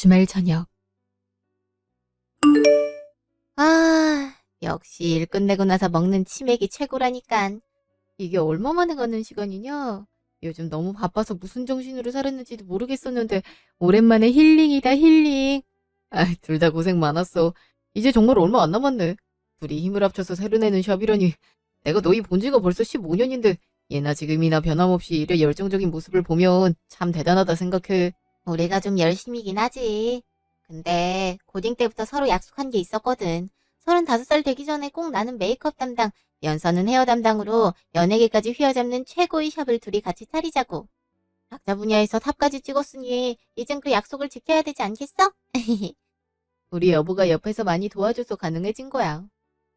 주말 저녁. 역시 일 끝내고 나서 먹는 치맥이 최고라니깐. 이게 얼마 만에 가는 시간이냐? 요즘 너무 바빠서 무슨 정신으로 살았는지도 모르겠었는데 오랜만에 힐링이다 힐링. 둘 다 고생 많았어. 이제 정말 얼마 안 남았네. 둘이 힘을 합쳐서 새로 내는 샵이라니. 내가 너희 본 지가 벌써 15년인데 예나 지금이나 변함없이 일에 열정적인 모습을 보면 참 대단하다 생각해. 우리가 좀 열심이긴 하지. 근데 고딩 때부터 서로 약속한 게 있었거든. 35살 되기 전에 꼭 나는 메이크업 담당, 연서는 헤어 담당으로 연예계까지 휘어잡는 최고의 샵을 둘이 같이 차리자고. 각자 분야에서 탑까지 찍었으니 이젠 그 약속을 지켜야 되지 않겠어? 우리 여보가 옆에서 많이 도와줘서 가능해진 거야.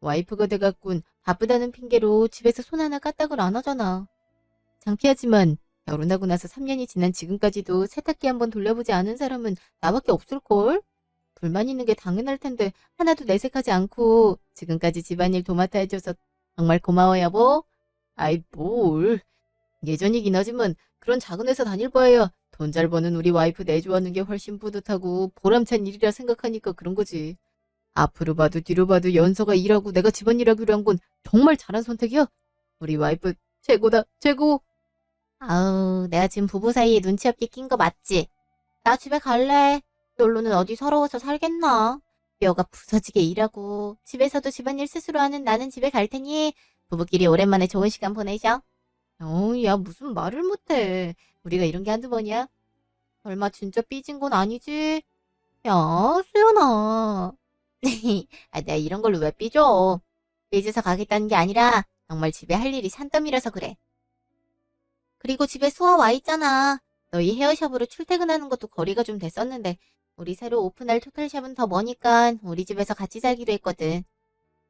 와이프가 돼갖군 바쁘다는 핑계로 집에서 손 하나 까딱을 안 하잖아. 창피하지만 결혼하고 나서 3년이 지난 지금까지도 세탁기 한번 돌려보지 않은 사람은 나밖에 없을걸? 불만 있는 게 당연할 텐데 하나도 내색하지 않고 지금까지 집안일 도맡아 해줘서 정말 고마워 여보. 아이 뭘. 예전이긴 하지만 그런 작은 회사 다닐 바에야 돈 잘 버는 우리 와이프 내조하는 게 훨씬 뿌듯하고 보람찬 일이라 생각하니까 그런 거지. 앞으로 봐도 뒤로 봐도 연서가 일하고 내가 집안일 하기로 한 건 정말 잘한 선택이야. 우리 와이프 최고다 최고. 아우 내가 지금 부부 사이에 눈치 없게 낀 거 맞지? 나 집에 갈래. 널로는 어디 서러워서 살겠나? 뼈가 부서지게 일하고 집에서도 집안일 스스로 하는 나는 집에 갈 테니 부부끼리 오랜만에 좋은 시간 보내셔. 야 무슨 말을 못해. 우리가 이런 게 한두 번이야? 설마 진짜 삐진 건 아니지? 야 수연아. 내가 이런 걸로 왜 삐져? 삐져서 가겠다는 게 아니라 정말 집에 할 일이 산더미라서 그래. 그리고 집에 수아 와 있잖아. 너희 헤어샵으로 출퇴근하는 것도 거리가 좀 됐었는데 우리 새로 오픈할 토탈샵은 더 머니까 우리 집에서 같이 살기로 했거든.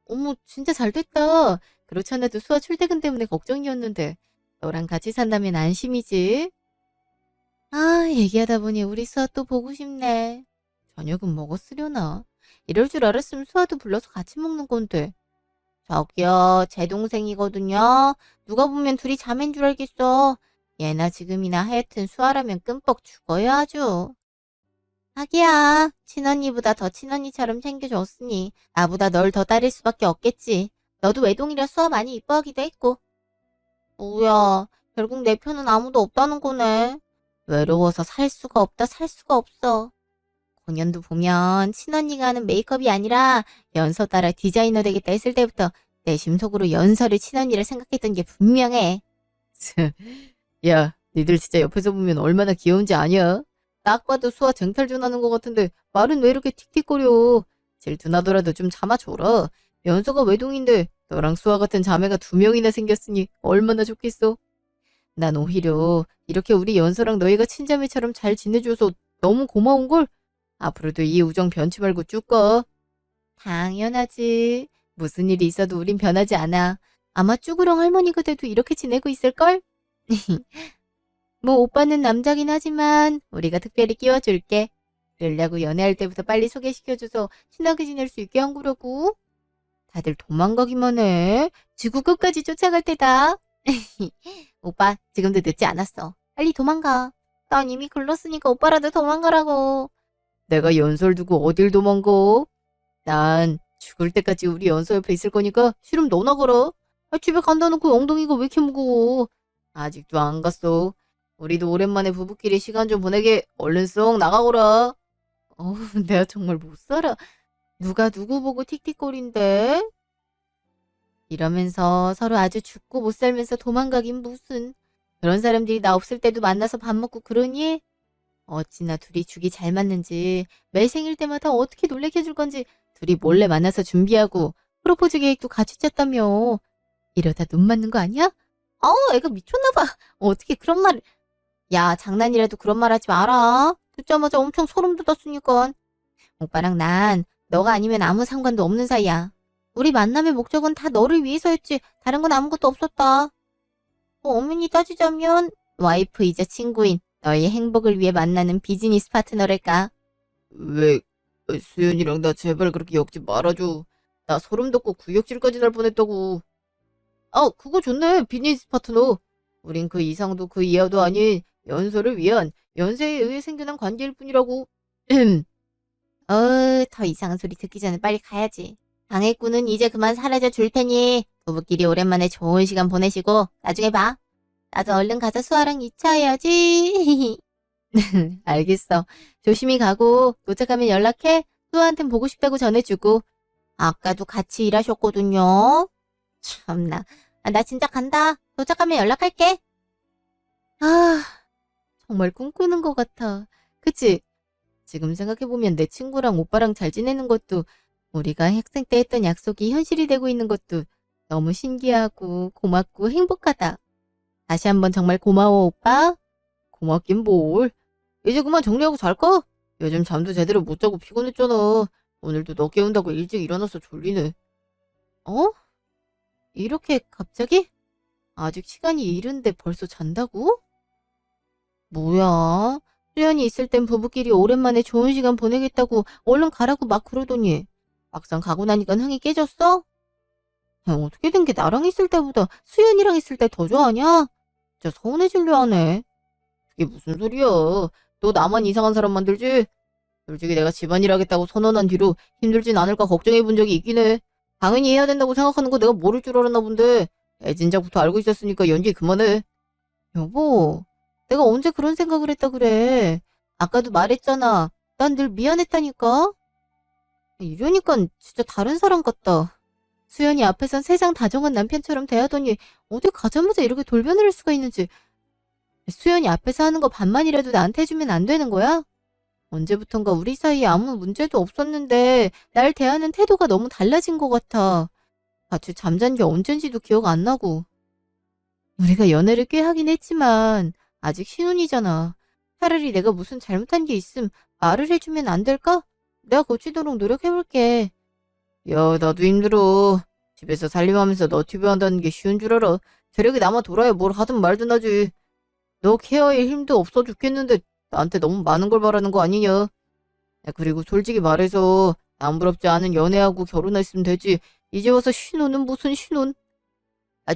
어머 진짜 잘 됐다. 그렇지 않아도 수아 출퇴근 때문에 걱정이었는데 너랑 같이 산다면 안심이지. 얘기하다 보니 우리 수아 또 보고 싶네. 저녁은 먹었으려나? 이럴 줄 알았으면 수아도 불러서 같이 먹는 건데. 저기요, 제 동생이거든요. 누가 보면 둘이 자매인 줄 알겠어. 예나 지금이나 하여튼 수아라면 끔뻑 죽어요 아주. 하기야, 친언니보다 더 친언니처럼 챙겨줬으니 나보다 널 더 따를 수밖에 없겠지. 너도 외동이라 수아 많이 이뻐하기도 했고. 뭐야, 결국 내 편은 아무도 없다는 거네. 외로워서 살 수가 없다 살 수가 없어. 공연도 보면 친언니가 하는 메이크업이 아니라 연서 따라 디자이너 되겠다 했을 때부터 내 심속으로 연서를 친언니를 생각했던 게 분명해. 야, 니들 진짜 옆에서 보면 얼마나 귀여운지 아냐? 딱 봐도 수아 쟁탈전하는 것 같은데 말은 왜 이렇게 틱틱거려? 질투나더라도 좀 참아줘라. 연서가 외동인데 너랑 수아 같은 자매가 2명이나 생겼으니 얼마나 좋겠어? 난 오히려 이렇게 우리 연서랑 너희가 친자매처럼 잘 지내줘서 너무 고마운걸? 앞으로도 이 우정 변치 말고 쭉 가. 당연하지. 무슨 일이 있어도 우린 변하지 않아. 아마 쭈구렁 할머니가 돼도 이렇게 지내고 있을걸? 뭐 오빠는 남자긴 하지만 우리가 특별히 끼워줄게. 그러려고 연애할 때부터 빨리 소개시켜줘서 친하게 지낼 수 있게 한 거라고. 다들 도망가기만 해. 지구 끝까지 쫓아갈 테다. 오빠 지금도 늦지 않았어. 빨리 도망가. 난 이미 글렀으니까 오빠라도 도망가라고. 내가 연설 두고 어딜 도망가? 난 죽을 때까지 우리 연서 옆에 있을 거니까 싫으면 너나 가라. 집에 간다 놓고 엉덩이가 왜 이렇게 무거워. 아직도 안 갔어. 우리도 오랜만에 부부끼리 시간 좀 보내게 얼른 쏙 나가거라. 어우 내가 정말 못 살아. 누가 누구 보고 틱틱거린대? 이러면서 서로 아주 죽고 못 살면서 도망가긴 무슨. 그런 사람들이 나 없을 때도 만나서 밥 먹고 그러니? 어찌나 둘이 죽이 잘 맞는지 매 생일 때마다 어떻게 놀래켜 줄 건지 둘이 몰래 만나서 준비하고 프로포즈 계획도 같이 짰다며. 이러다 눈 맞는 거 아니야? 애가 미쳤나 봐. 어떻게 그런 말을. 야 장난이라도 그런 말 하지 마라. 듣자마자 엄청 소름 돋았으니까. 오빠랑 난 너가 아니면 아무 상관도 없는 사이야. 우리 만남의 목적은 다 너를 위해서였지 다른 건 아무것도 없었다. 엄연히 따지자면 와이프이자 친구인 너의 행복을 위해 만나는 비즈니스 파트너랄까. 왜 수연이랑 나 제발 그렇게 엮지 말아줘. 나 소름 돋고 구역질까지 날 뻔했다고. 그거 좋네 비즈니스 파트너. 우린 그 이상도 그 이하도 아닌 연서를 위한 연세에 의해 생겨난 관계일 뿐이라고. 더 이상한 소리 듣기 전에 빨리 가야지. 당했구는 이제 그만 사라져 줄 테니 부부끼리 오랜만에 좋은 시간 보내시고 나중에 봐. 나도 얼른 가서 수아랑 2차 해야지. 알겠어. 조심히 가고 도착하면 연락해. 수아한텐 보고 싶다고 전해주고. 아까도 같이 일하셨거든요. 참나. 나 진짜 간다. 도착하면 연락할게. 아, 정말 꿈꾸는 것 같아. 그치? 지금 생각해보면 내 친구랑 오빠랑 잘 지내는 것도 우리가 학생 때 했던 약속이 현실이 되고 있는 것도 너무 신기하고 고맙고 행복하다. 다시 한번 정말 고마워, 오빠. 고맙긴 뭘. 이제 그만 정리하고 잘까? 요즘 잠도 제대로 못 자고 피곤했잖아. 오늘도 너 깨운다고 일찍 일어나서 졸리네. 어? 이렇게 갑자기? 아직 시간이 이른데 벌써 잔다고? 뭐야? 수연이 있을 땐 부부끼리 오랜만에 좋은 시간 보내겠다고 얼른 가라고 막 그러더니 막상 가고 나니까 흥이 깨졌어? 야, 어떻게 된 게 나랑 있을 때보다 수연이랑 있을 때 더 좋아하냐? 진짜 서운해지려 하네. 그게 무슨 소리야. 너 나만 이상한 사람 만들지? 솔직히 내가 집안일 하겠다고 선언한 뒤로 힘들진 않을까 걱정해 본 적이 있긴 해. 당연히 해야 된다고 생각하는 거 내가 모를 줄 알았나 본데 애진작부터 알고 있었으니까 연기 그만해. 여보, 내가 언제 그런 생각을 했다 그래. 아까도 말했잖아. 난 늘 미안했다니까. 이러니까 진짜 다른 사람 같다. 수연이 앞에선 세상 다정한 남편처럼 대하더니 어디 가자마자 이렇게 돌변을 할 수가 있는지. 수연이 앞에서 하는 거 반만이라도 나한테 해주면 안 되는 거야? 언제부턴가 우리 사이에 아무 문제도 없었는데 날 대하는 태도가 너무 달라진 것 같아. 같이 잠잔 게 언젠지도 기억 안 나고. 우리가 연애를 꽤 하긴 했지만 아직 신혼이잖아. 차라리 내가 무슨 잘못한 게 있음 말을 해주면 안 될까? 내가 고치도록 노력해볼게. 야, 나도 힘들어. 집에서 살림하면서 너튜브 한다는 게 쉬운 줄 알아. 체력이 남아 돌아야 뭘 하든 말든 하지. 너 케어에 힘도 없어 죽겠는데 나한테 너무 많은 걸 바라는 거 아니냐? 야, 그리고 솔직히 말해서 남부럽지 않은 연애하고 결혼했으면 되지. 이제 와서 신혼은 무슨 신혼?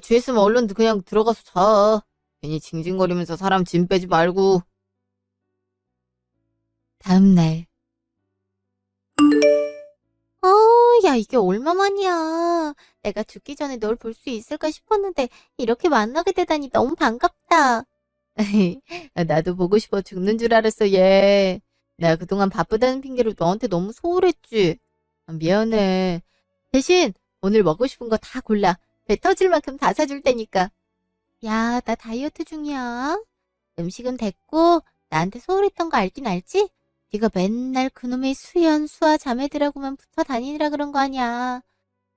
취했으면 얼른 그냥 들어가서 자. 괜히 징징거리면서 사람 짐 빼지 말고. 다음 날. 야, 이게 얼마만이야. 내가 죽기 전에 널 볼 수 있을까 싶었는데 이렇게 만나게 되다니 너무 반갑다. 나도 보고 싶어 죽는 줄 알았어, 얘. 내가 그동안 바쁘다는 핑계로 너한테 너무 소홀했지. 미안해. 대신 오늘 먹고 싶은 거 다 골라. 배 터질 만큼 다 사줄 테니까. 야, 나 다이어트 중이야. 음식은 됐고 나한테 소홀했던 거 알긴 알지? 네가 맨날 그놈의 수연, 수아 자매들하고만 붙어 다니느라 그런 거 아니야.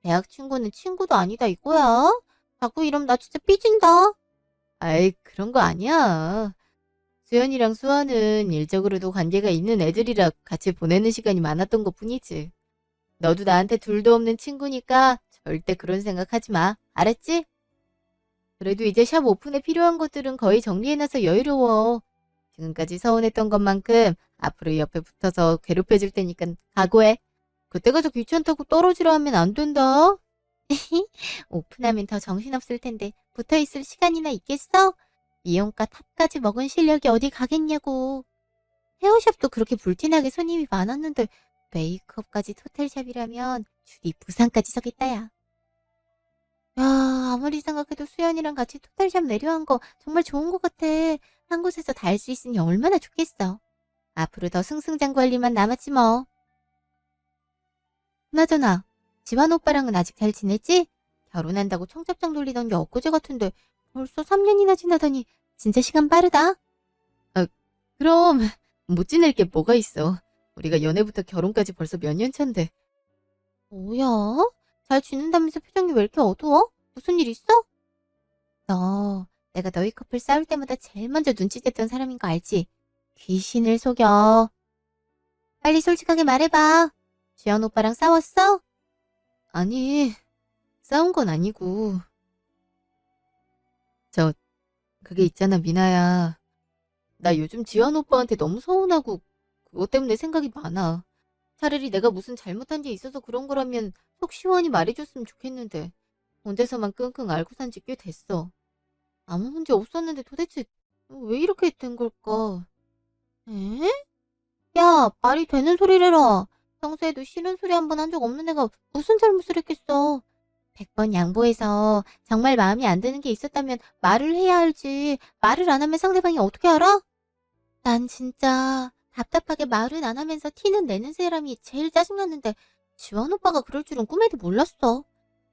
대학 친구는 친구도 아니다 이거야. 자꾸 이러면 나 진짜 삐진다. 아이, 그런 거 아니야. 수연이랑 수아는 일적으로도 관계가 있는 애들이라 같이 보내는 시간이 많았던 것 뿐이지. 너도 나한테 둘도 없는 친구니까 절대 그런 생각하지 마. 알았지? 그래도 이제 샵 오픈에 필요한 것들은 거의 정리해놔서 여유로워. 지금까지 서운했던 것만큼 앞으로 옆에 붙어서 괴롭혀줄 테니까 각오해. 그때 가서 귀찮다고 떨어지라 하면 안 된다. 오픈하면 더 정신없을 텐데 붙어있을 시간이나 있겠어? 이용가 탑까지 먹은 실력이 어디 가겠냐고. 헤어샵도 그렇게 불티나게 손님이 많았는데 메이크업까지 토탈샵이라면 줄이 부산까지 서겠다 야. 야, 아무리 생각해도 수연이랑 같이 토탈샵 내려한 거 정말 좋은 것 같아. 한 곳에서 다 할 수 있으니 얼마나 좋겠어. 앞으로 더 승승장구할 일만 남았지 뭐. 그나저나 지환 오빠랑은 아직 잘 지냈지? 결혼한다고 청첩장 돌리던 게 엊그제 같은데 벌써 3년이나 지나다니 진짜 시간 빠르다. 그럼 못 지낼 게 뭐가 있어. 우리가 연애부터 결혼까지 벌써 몇 년 차인데. 뭐야? 잘 지낸다면서 표정이 왜 이렇게 어두워? 무슨 일 있어? 너 내가 너희 커플 싸울 때마다 제일 먼저 눈치챘던 사람인 거 알지? 귀신을 속여. 빨리 솔직하게 말해봐. 지연 오빠랑 싸웠어? 아니, 싸운 건 아니고. 그게 있잖아, 미나야. 나 요즘 지연 오빠한테 너무 서운하고 그것 때문에 생각이 많아. 차라리 내가 무슨 잘못한 게 있어서 그런 거라면 속 시원히 말해줬으면 좋겠는데 혼자서만 끙끙 앓고 산지 꽤 됐어. 아무 문제 없었는데 도대체 왜 이렇게 된 걸까? 에? 야, 말이 되는 소리를 해라. 평소에도 싫은 소리 한 번 한 적 없는 애가 무슨 잘못을 했겠어. 100번 양보해서 정말 마음에 안 드는 게 있었다면 말을 해야 알지. 말을 안 하면 상대방이 어떻게 알아? 난 진짜 답답하게 말은 안 하면서 티는 내는 사람이 제일 짜증났는데 지원 오빠가 그럴 줄은 꿈에도 몰랐어.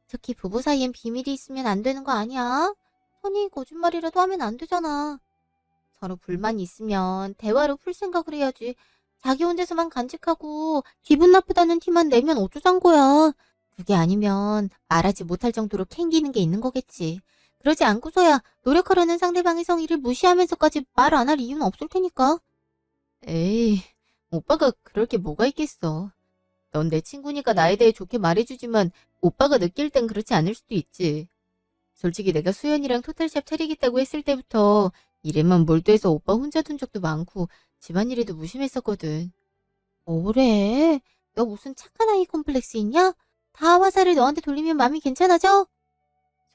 특히 부부 사이엔 비밀이 있으면 안 되는 거 아니야? 선이 거짓말이라도 하면 안 되잖아. 서로 불만이 있으면 대화로 풀 생각을 해야지. 자기 혼자서만 간직하고 기분 나쁘다는 티만 내면 어쩌잔 거야. 그게 아니면 말하지 못할 정도로 캥기는 게 있는 거겠지. 그러지 않고서야 노력하려는 상대방의 성의를 무시하면서까지 말 안 할 이유는 없을 테니까. 에이, 오빠가 그럴 게 뭐가 있겠어. 넌 내 친구니까 나에 대해 좋게 말해주지만 오빠가 느낄 땐 그렇지 않을 수도 있지. 솔직히 내가 수연이랑 토탈샵 차리겠다고 했을 때부터 일에만 몰두해서 오빠 혼자 둔 적도 많고 집안일에도 무심했었거든. 뭐래? 너 무슨 착한 아이 콤플렉스 있냐? 다 화살을 너한테 돌리면 마음이 괜찮아져?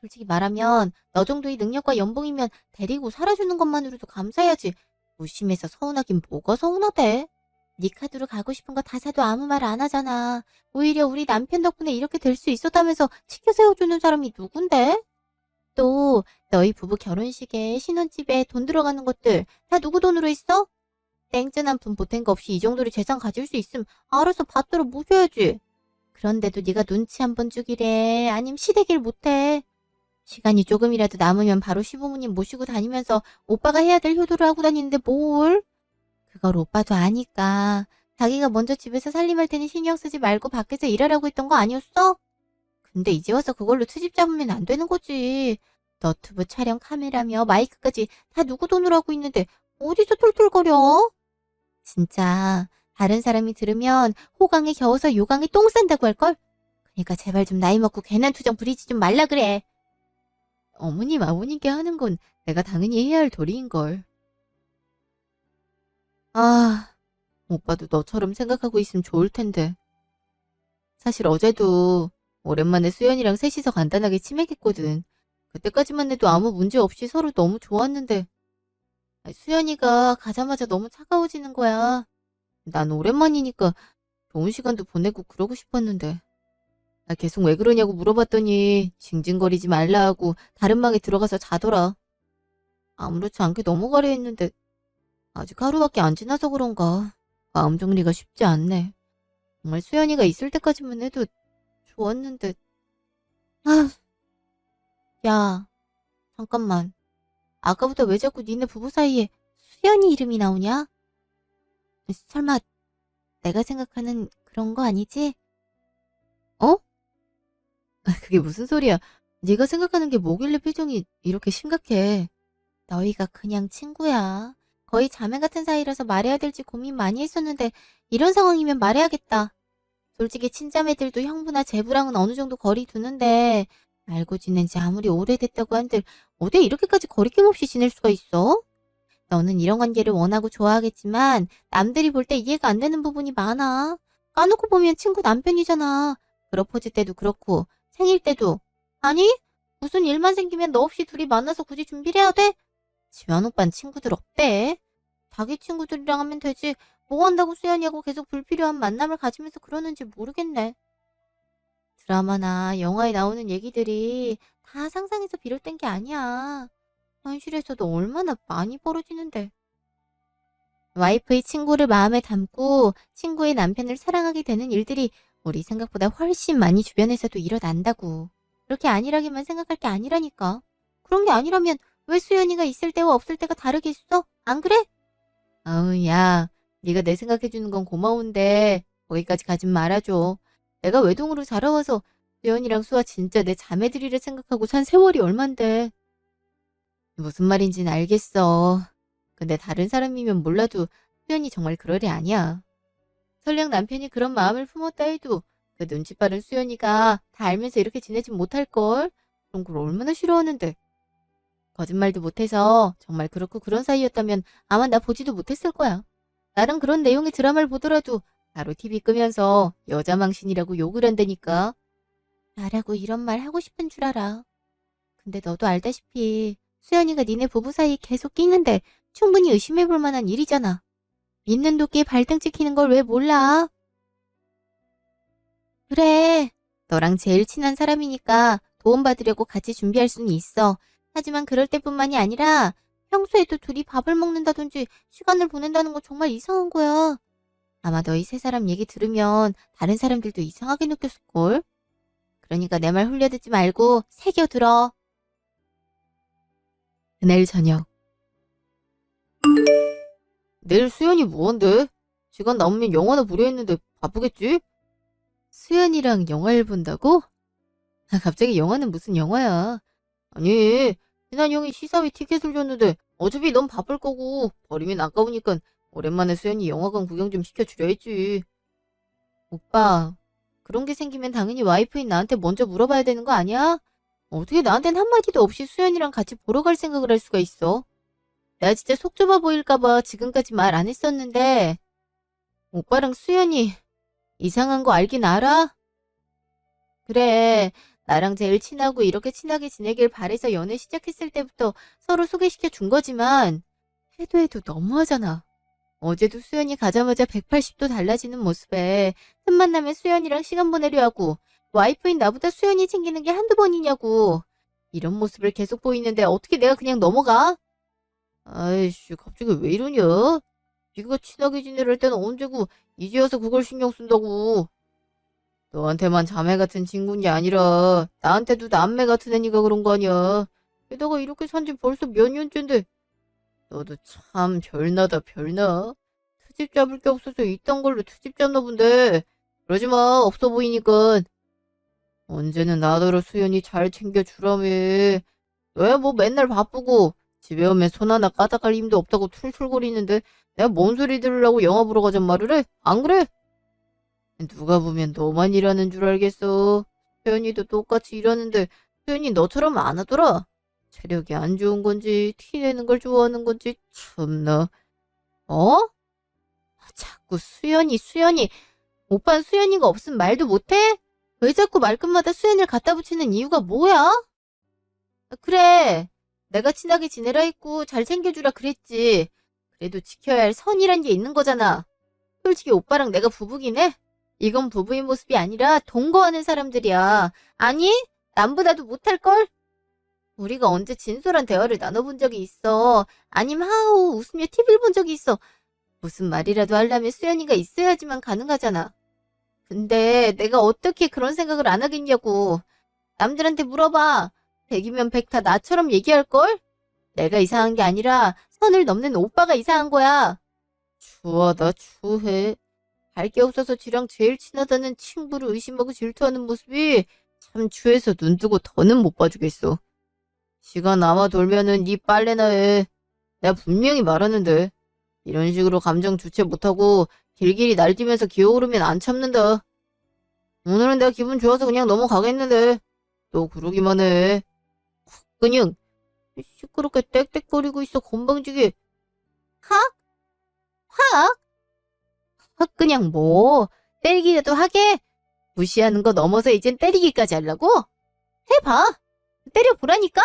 솔직히 말하면 너 정도의 능력과 연봉이면 데리고 살아주는 것만으로도 감사해야지. 무심해서 서운하긴 뭐가 서운하대? 네 카드로 가고 싶은 거 다 사도 아무 말 안 하잖아. 오히려 우리 남편 덕분에 이렇게 될 수 있었다면서 치켜 세워주는 사람이 누군데? 또 너희 부부 결혼식에 신혼집에 돈 들어가는 것들 다 누구 돈으로 했어? 땡전 한 푼 보탠 거 없이 이 정도로 재산 가질 수 있음 알아서 받들어 모셔야지. 그런데도 네가 눈치 한 번 주기래 아님 시대길 못해. 시간이 조금이라도 남으면 바로 시부모님 모시고 다니면서 오빠가 해야 될 효도를 하고 다니는데 뭘? 그걸 오빠도 아니까. 자기가 먼저 집에서 살림할 테니 신경 쓰지 말고 밖에서 일하라고 했던 거 아니었어? 근데 이제 와서 그걸로 트집 잡으면 안 되는 거지. 너튜브 촬영 카메라며 마이크까지 다 누구 돈으로 하고 있는데 어디서 툴툴거려? 진짜 다른 사람이 들으면 호강에 겨워서 요강에 똥 싼다고 할걸? 그러니까 제발 좀 나이 먹고 괜한 투정 부리지 좀 말라 그래. 어머님 아버님께 하는 건 내가 당연히 해야 할 도리인걸. 아, 오빠도 너처럼 생각하고 있으면 좋을 텐데. 사실 어제도 오랜만에 수연이랑 셋이서 간단하게 치맥했거든. 그때까지만 해도 아무 문제 없이 서로 너무 좋았는데 수연이가 가자마자 너무 차가워지는 거야. 난 오랜만이니까 좋은 시간도 보내고 그러고 싶었는데 나 계속 왜 그러냐고 물어봤더니 징징거리지 말라 하고 다른 방에 들어가서 자더라. 아무렇지 않게 넘어가려 했는데 아직 하루밖에 안 지나서 그런가 마음 정리가 쉽지 않네. 정말 수연이가 있을 때까지만 해도 좋았는데. 아, 야, 잠깐만. 아까부터 왜 자꾸 니네 부부 사이에 수연이 이름이 나오냐? 설마 내가 생각하는 그런 거 아니지? 어? 그게 무슨 소리야? 네가 생각하는 게 뭐길래 표정이 이렇게 심각해? 너희가 그냥 친구야. 거의 자매 같은 사이라서 말해야 될지 고민 많이 했었는데 이런 상황이면 말해야겠다. 솔직히 친자매들도 형부나 제부랑은 어느 정도 거리 두는데 알고 지낸 지 아무리 오래됐다고 한들 어떻게 이렇게까지 거리낌 없이 지낼 수가 있어? 너는 이런 관계를 원하고 좋아하겠지만 남들이 볼 때 이해가 안 되는 부분이 많아. 까놓고 보면 친구 남편이잖아. 프로포즈 때도 그렇고 생일 때도. 아니? 무슨 일만 생기면 너 없이 둘이 만나서 굳이 준비를 해야 돼? 지환 오빤 친구들 없대. 자기 친구들이랑 하면 되지. 뭐 한다고 수연이하고 계속 불필요한 만남을 가지면서 그러는지 모르겠네. 드라마나 영화에 나오는 얘기들이 다 상상에서 비롯된 게 아니야. 현실에서도 얼마나 많이 벌어지는데. 와이프의 친구를 마음에 담고 친구의 남편을 사랑하게 되는 일들이 우리 생각보다 훨씬 많이 주변에서도 일어난다고. 그렇게 안일하게만 생각할 게 아니라니까. 그런 게 아니라면 왜 수연이가 있을 때와 없을 때가 다르겠어? 안 그래? 아우, 야, 네가 내 생각해주는 건 고마운데 거기까지 가진 말아줘. 내가 외동으로 자라와서 수연이랑 수아 진짜 내 자매들이라 생각하고 산 세월이 얼만데. 무슨 말인지는 알겠어. 근데 다른 사람이면 몰라도 수연이 정말 그럴 애 아니야. 설령 남편이 그런 마음을 품었다 해도 그 눈치 빠른 수연이가 다 알면서 이렇게 지내진 못할걸. 그런 걸 얼마나 싫어하는데. 거짓말도 못해서 정말 그렇고 그런 사이였다면 아마 나 보지도 못했을 거야. 나랑 그런 내용의 드라마를 보더라도 바로 TV 끄면서 여자 망신이라고 욕을 한다니까. 나라고 이런 말 하고 싶은 줄 알아. 근데 너도 알다시피 수연이가 니네 부부 사이에 계속 끼는데 충분히 의심해볼 만한 일이잖아. 믿는 도끼에 발등 찍히는 걸 왜 몰라? 그래. 너랑 제일 친한 사람이니까 도움받으려고 같이 준비할 수는 있어. 하지만 그럴 때뿐만이 아니라 평소에도 둘이 밥을 먹는다든지 시간을 보낸다는 건 정말 이상한 거야. 아마 너희 세 사람 얘기 들으면 다른 사람들도 이상하게 느꼈을걸? 그러니까 내 말 흘려듣지 말고 새겨들어. 그날 저녁. 내일 수연이 뭐한대? 시간 남으면 영화나 보려 했는데 바쁘겠지? 수연이랑 영화를 본다고? 아, 갑자기 영화는 무슨 영화야? 아니, 친한 형이 시사회 티켓을 줬는데 어차피 넌 바쁠 거고 버리면 아까우니까 오랜만에 수연이 영화관 구경 좀 시켜주려 했지. 오빠, 그런 게 생기면 당연히 와이프인 나한테 먼저 물어봐야 되는 거 아니야? 어떻게 나한텐 한마디도 없이 수연이랑 같이 보러 갈 생각을 할 수가 있어? 내가 진짜 속 좁아 보일까봐 지금까지 말 안 했었는데 오빠랑 수연이 이상한 거 알긴 알아? 그래, 나랑 제일 친하고 이렇게 친하게 지내길 바래서 연애 시작했을 때부터 서로 소개시켜 준 거지만 해도 너무하잖아. 어제도 수연이 가자마자 180도 달라지는 모습에 틈만 나면 수연이랑 시간 보내려 하고 와이프인 나보다 수연이 챙기는 게 한두 번이냐고. 이런 모습을 계속 보이는데 어떻게 내가 그냥 넘어가? 아이씨, 갑자기 왜 이러냐? 네가 친하게 지내려 때는 언제고 이제 와서 그걸 신경 쓴다고. 너한테만 자매 같은 친구인 게 아니라 나한테도 남매 같은 애니까 그런 거 아니야. 게다가 이렇게 산지 벌써 몇 년째인데 너도 참 별나다 별나. 트집 잡을 게 없어서 이딴 걸로 트집 잡나 본데. 그러지 마, 없어 보이니까. 언제는 나더러 수연이 잘 챙겨주라며. 왜 뭐 맨날 바쁘고 집에 오면 손 하나 까딱할 힘도 없다고 툴툴거리는데 내가 뭔 소리 들으려고 영화 보러 가잔 말을 해? 안 그래? 누가 보면 너만 일하는 줄 알겠어. 수연이도 똑같이 일하는데 수연이 너처럼 안 하더라. 체력이 안 좋은 건지 티내는 걸 좋아하는 건지 참나. 어? 자꾸 수연이. 오빠는 수연이가 없으면 말도 못해? 왜 자꾸 말끝마다 수연이를 갖다 붙이는 이유가 뭐야? 그래. 내가 친하게 지내라 했고 잘 챙겨주라 그랬지. 그래도 지켜야 할 선이란 게 있는 거잖아. 솔직히 오빠랑 내가 부부긴 해. 이건 부부인 모습이 아니라 동거하는 사람들이야. 아니, 남보다도 못할걸? 우리가 언제 진솔한 대화를 나눠본 적이 있어. 아님 하우 웃으며 TV를 본 적이 있어. 무슨 말이라도 하려면 수연이가 있어야지만 가능하잖아. 근데 내가 어떻게 그런 생각을 안 하겠냐고. 남들한테 물어봐. 100이면 100 다 나처럼 얘기할걸? 내가 이상한 게 아니라 선을 넘는 오빠가 이상한 거야. 추하다 추해. 할 게 없어서 지랑 제일 친하다는 친구를 의심하고 질투하는 모습이 참 추해서 눈 뜨고 더는 못 봐주겠어. 시간 남아 돌면은 네 빨래나 해. 내가 분명히 말하는데 이런 식으로 감정 주체 못하고 길길이 날뛰면서 기어오르면 안 참는다. 오늘은 내가 기분 좋아서 그냥 넘어가겠는데 또 그러기만 해. 그냥 시끄럽게 떽떽거리고 있어 건방지게. 확? 확? 확 그냥 뭐 때리기라도 하게? 무시하는 거 넘어서 이젠 때리기까지 하려고? 해봐. 때려보라니까?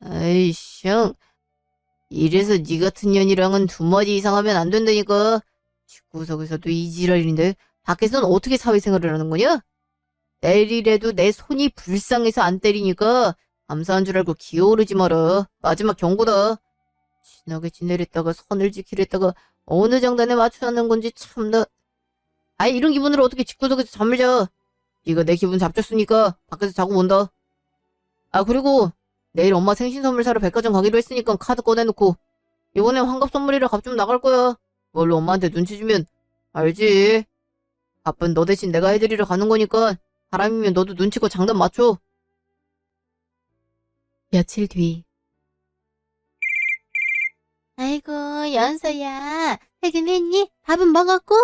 아이씨, 이래서 니 같은 년이랑은 두 마디 이상 하면 안 된다니까. 집구석에서도 이 지랄인데 밖에서는 어떻게 사회생활을 하는 거냐? 때리래도 내 손이 불쌍해서 안 때리니까 감사한 줄 알고 기어오르지 마라. 마지막 경고다. 친하게 지내랬다가 선을 지키랬다가 어느 장단에 맞춰놨는 건지 참나. 아이 이런 기분으로 어떻게 집구석에서 잠을 자. 네가 내 기분 잡줬으니까 밖에서 자고 온다. 아 그리고 내일 엄마 생신 선물 사러 백화점 가기로 했으니까 카드 꺼내놓고 이번엔 환갑 선물이라 값 좀 나갈 거야. 그걸로 엄마한테 눈치 주면 알지. 값은 너 대신 내가 해드리러 가는 거니까 사람이면 너도 눈치껏 장단 맞춰. 며칠 뒤. 아이고 연서야 퇴근했니? 밥은 먹었고?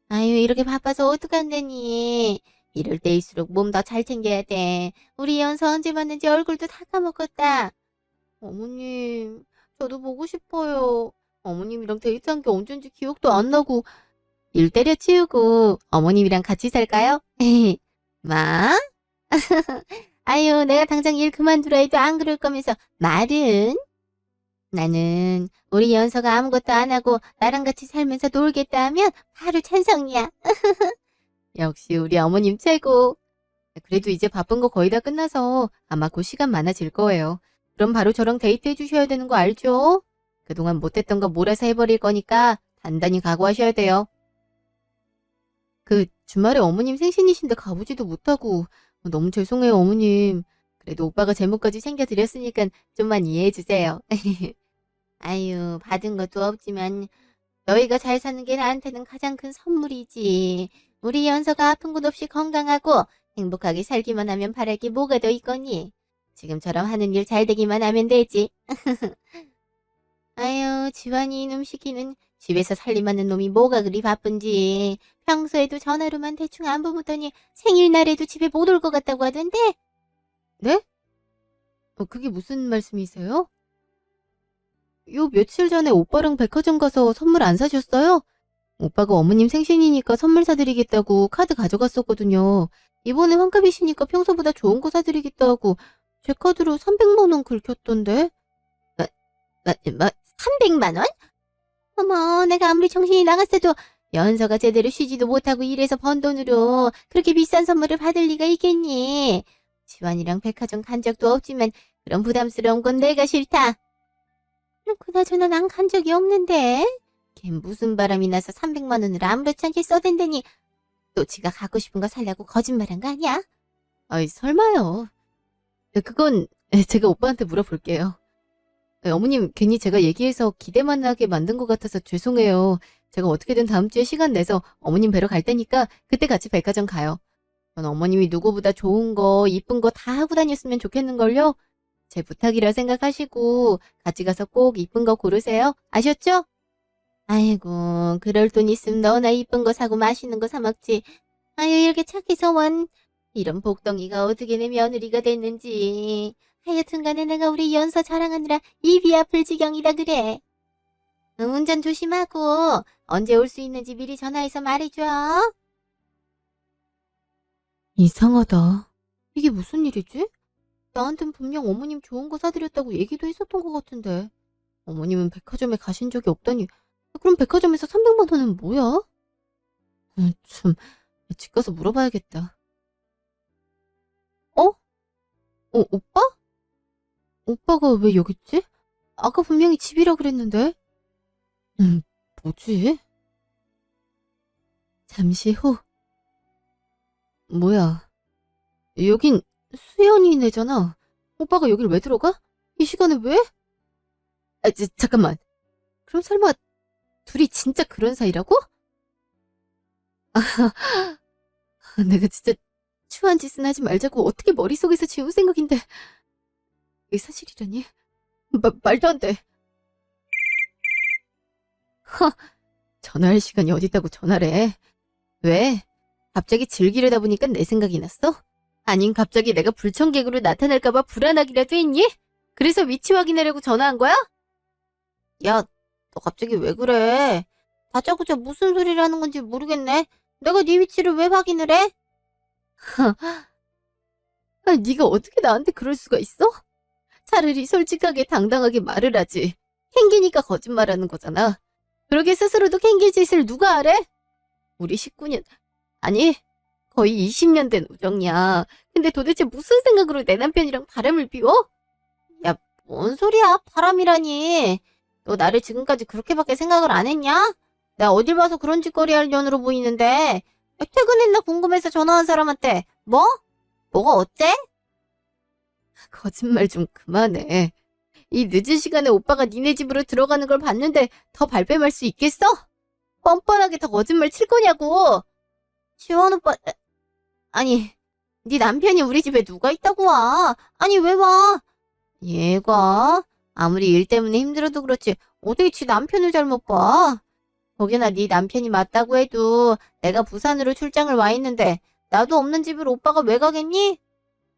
아유 이렇게 바빠서 어떡한다니. 이럴 때일수록 몸 더 잘 챙겨야 돼. 우리 연서 언제 봤는지 얼굴도 다 까먹었다. 어머님 저도 보고 싶어요. 어머님이랑 데이트한 게 언젠지 기억도 안 나고. 일 때려치우고 어머님이랑 같이 살까요? 마? 아유 내가 당장 일 그만두라 해도 안 그럴 거면서 말은? 나는 우리 연서가 아무것도 안 하고 나랑 같이 살면서 놀겠다 하면 바로 찬성이야. 역시 우리 어머님 최고. 그래도 이제 바쁜 거 거의 다 끝나서 아마 곧 시간 많아질 거예요. 그럼 바로 저랑 데이트해 주셔야 되는 거 알죠? 그동안 못했던 거 몰아서 해버릴 거니까 단단히 각오하셔야 돼요. 그 주말에 어머님 생신이신데 가보지도 못하고 너무 죄송해요 어머님. 그래도 오빠가 제목까지 챙겨드렸으니까 좀만 이해해 주세요. 아유 받은 것도 없지만 너희가 잘 사는 게 나한테는 가장 큰 선물이지. 우리 연서가 아픈 곳 없이 건강하고 행복하게 살기만 하면 바랄 게 뭐가 더 있거니. 지금처럼 하는 일 잘 되기만 하면 되지. 아유 지환이 이놈 시키는 집에서 살림하는 놈이 뭐가 그리 바쁜지. 평소에도 전화로만 대충 안부 묻더니 생일날에도 집에 못 올 것 같다고 하던데. 네? 그게 무슨 말씀이세요? 요 며칠 전에 오빠랑 백화점 가서 선물 안 사셨어요? 오빠가 어머님 생신이니까 선물 사드리겠다고 카드 가져갔었거든요. 이번에 환갑이시니까 평소보다 좋은 거 사드리겠다 하고 제 카드로 300만 원 긁혔던데. 300만 원? 어머, 내가 아무리 정신이 나갔어도 연서가 제대로 쉬지도 못하고 일해서 번 돈으로 그렇게 비싼 선물을 받을 리가 있겠니? 지환이랑 백화점 간 적도 없지만 그런 부담스러운 건 내가 싫다. 그나저나 난 간 적이 없는데. 걔 무슨 바람이 나서 300만 원을 아무렇지 않게 써댄다니 또 지가 갖고 싶은 거 살려고 거짓말한 거 아니야? 아이 설마요. 그건 제가 오빠한테 물어볼게요. 어머님 괜히 제가 얘기해서 기대만 하게 만든 것 같아서 죄송해요. 제가 어떻게든 다음 주에 시간 내서 어머님 뵈러 갈 테니까 그때 같이 백화점 가요. 전 어머님이 누구보다 좋은 거 이쁜 거 다 하고 다녔으면 좋겠는걸요. 제 부탁이라 생각하시고 같이 가서 꼭 이쁜 거 고르세요. 아셨죠? 아이고 그럴 돈 있으면 너나 이쁜 거 사고 맛있는 거 사 먹지. 아유 이렇게 착해서 원. 이런 복덩이가 어떻게 내 며느리가 됐는지. 하여튼간에 내가 우리 연서 자랑하느라 입이 아플 지경이다 그래. 운전 조심하고 언제 올 수 있는지 미리 전화해서 말해줘. 이상하다. 이게 무슨 일이지? 나한텐 분명 어머님 좋은 거 사드렸다고 얘기도 했었던 것 같은데. 어머님은 백화점에 가신 적이 없다니. 그럼 백화점에서 300만 원은 뭐야? 참, 집 가서 물어봐야겠다. 오빠? 오빠가 왜 여기 있지? 아까 분명히 집이라 그랬는데. 뭐지? 잠시 후. 뭐야? 여긴 수연이네잖아. 오빠가 여길 왜 들어가? 이 시간에 왜? 잠깐만. 그럼 설마 둘이 진짜 그런 사이라고? 내가 진짜 추한 짓은 하지 말자고 어떻게 머릿속에서 지운 생각인데. 이게 사실이라니? 말도 안 돼. 전화할 시간이 어딨다고 전화를 해. 왜? 갑자기 즐기려다 보니까 내 생각이 났어? 아님 갑자기 내가 불청객으로 나타날까봐 불안하기라도 했니? 그래서 위치 확인하려고 전화한 거야? 야, 너 갑자기 왜 그래? 다짜고짜 무슨 소리를 하는 건지 모르겠네. 내가 네 위치를 왜 확인을 해? 아니, 네가 어떻게 나한테 그럴 수가 있어? 차라리 솔직하게 당당하게 말을 하지. 캥기니까 거짓말하는 거잖아. 그러게 스스로도 캥길 짓을 누가 하래? 우리 19년, 아니 거의 20년 된 우정이야. 근데 도대체 무슨 생각으로 내 남편이랑 바람을 피워? 야, 뭔 소리야 바람이라니. 너 나를 지금까지 그렇게밖에 생각을 안 했냐? 나 어딜 봐서 그런 짓거리 할 년으로 보이는데. 퇴근했나 궁금해서 전화한 사람한테 뭐? 뭐가 어때? 거짓말 좀 그만해. 이 늦은 시간에 오빠가 니네 집으로 들어가는 걸 봤는데 더 발뺌할 수 있겠어? 뻔뻔하게 더 거짓말 칠 거냐고. 지원 오빠, 아니 네 남편이 우리 집에 누가 있다고 와. 아니 왜 와? 얘가 아무리 일 때문에 힘들어도 그렇지 어떻게 지 남편을 잘못 봐. 거기나 네 남편이 맞다고 해도 내가 부산으로 출장을 와 있는데 나도 없는 집을 오빠가 왜 가겠니?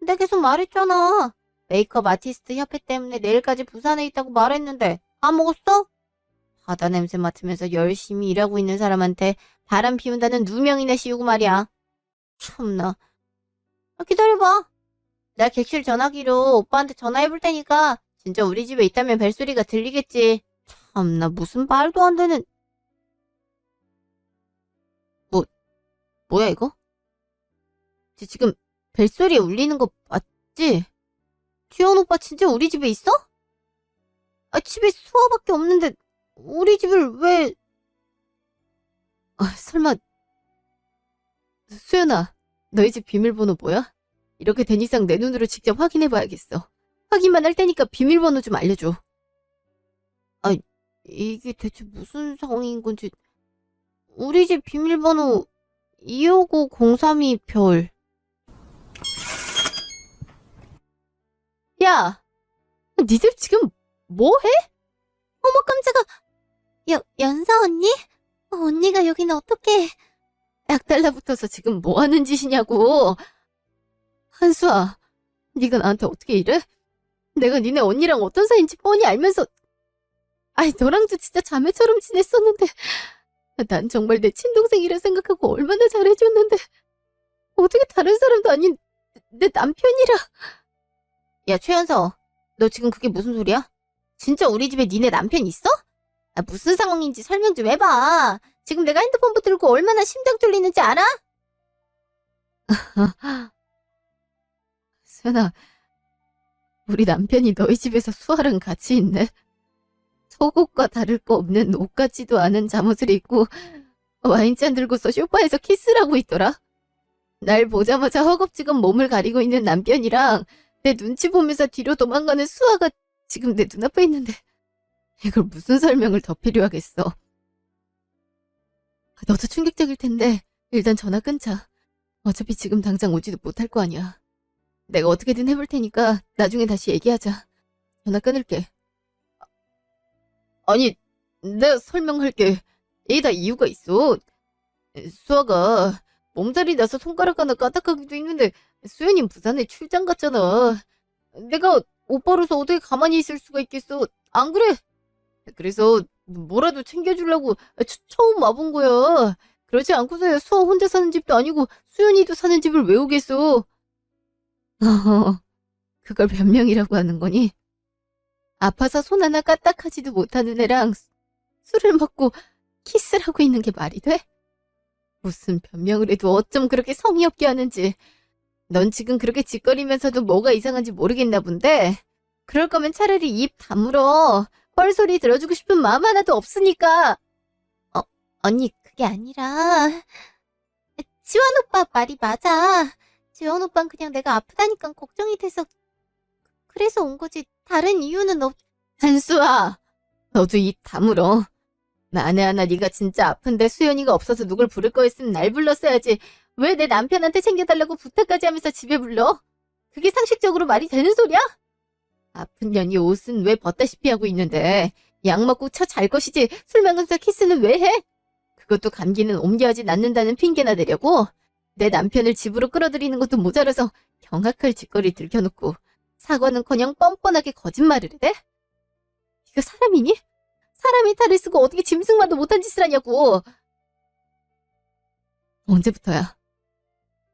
내가 계속 말했잖아. 메이크업 아티스트 협회 때문에 내일까지 부산에 있다고 말했는데 안 먹었어? 바다 냄새 맡으면서 열심히 일하고 있는 사람한테 바람 피운다는 누명이나 씌우고 말이야. 참나. 기다려봐. 나 객실 전화기로 오빠한테 전화해볼 테니까 진짜 우리 집에 있다면 벨소리가 들리겠지. 참나, 무슨 말도 안 되는. 뭐야, 이거? 지금 벨소리 울리는 거 맞지? 주연 오빠 진짜 우리 집에 있어? 아, 집에 수아밖에 없는데, 우리 집을 왜, 설마, 수연아, 너희 집 비밀번호 뭐야? 이렇게 된 이상 내 눈으로 직접 확인해봐야겠어. 확인만 할 테니까 비밀번호 좀 알려줘. 아, 이게 대체 무슨 상황인 건지. 우리 집 비밀번호 255032별. 야, 니들 지금 뭐해? 어머 깜짝아. 연서 언니? 언니가 여기는 어떻게? 약달라붙어서 지금 뭐 하는 짓이냐고. 한수아, 네가 나한테 어떻게 이래? 내가 니네 언니랑 어떤 사이인지 뻔히 알면서. 아이, 너랑도 진짜 자매처럼 지냈었는데. 난 정말 내 친동생이라 생각하고 얼마나 잘해줬는데. 어떻게 다른 사람도 아닌 내 남편이라. 야, 최연서, 너 지금 그게 무슨 소리야? 진짜 우리 집에 니네 남편 있어? 아, 무슨 상황인지 설명 좀 해봐. 지금 내가 핸드폰 붙들고 얼마나 심장 쫄리는지 알아? 수연아, 우리 남편이 너희 집에서 수아랑 같이 있네. 속옷과 다를 거 없는 옷 같지도 않은 잠옷을 입고 와인잔 들고서 소파에서 키스를 하고 있더라. 날 보자마자 허겁지겁 몸을 가리고 있는 남편이랑 내 눈치 보면서 뒤로 도망가는 수아가 지금 내 눈앞에 있는데 이걸 무슨 설명을 더 필요하겠어. 너도 충격적일 텐데 일단 전화 끊자. 어차피 지금 당장 오지도 못할 거 아니야. 내가 어떻게든 해볼 테니까 나중에 다시 얘기하자. 전화 끊을게. 아니, 내가 설명할게. 이게 다 이유가 있어. 수아가 몸살이 나서 손가락 하나 까딱하기도 했는데 수연이 부산에 출장 갔잖아. 내가 오빠로서 어떻게 가만히 있을 수가 있겠어. 안 그래? 그래서 뭐라도 챙겨주려고 처음 와본 거야. 그러지 않고서야 수아 혼자 사는 집도 아니고 수연이도 사는 집을 왜 오겠어. 그걸 변명이라고 하는 거니? 아파서 손 하나 까딱하지도 못하는 애랑 술을 먹고 키스를 하고 있는 게 말이 돼? 무슨 변명을 해도 어쩜 그렇게 성의 없게 하는지. 넌 지금 그렇게 짓거리면서도 뭐가 이상한지 모르겠나 본데. 그럴 거면 차라리 입 다물어. 뻘소리 들어주고 싶은 마음 하나도 없으니까. 언니 그게 아니라 지원 오빠 말이 맞아. 지원 오빠는 그냥 내가 아프다니까 걱정이 돼서 그래서 온 거지. 다른 이유는 없. 한수아, 너도 입 다물어. 만에 하나 네가 진짜 아픈데 수연이가 없어서 누굴 부를 거였으면 날 불렀어야지. 왜 내 남편한테 챙겨달라고 부탁까지 하면서 집에 불러? 그게 상식적으로 말이 되는 소리야? 아픈 년이 옷은 왜 벗다시피 하고 있는데 약 먹고 쳐 잘 것이지 술 먹으면서 키스는 왜 해? 그것도 감기는 옮겨하지 않는다는 핑계나 대려고? 내 남편을 집으로 끌어들이는 것도 모자라서 경악할 짓거리 들켜놓고 사과는커녕 뻔뻔하게 거짓말을 해? 네가 사람이니? 사람이 탈을 쓰고 어떻게 짐승만도 못한 짓을 하냐고. 언제부터야?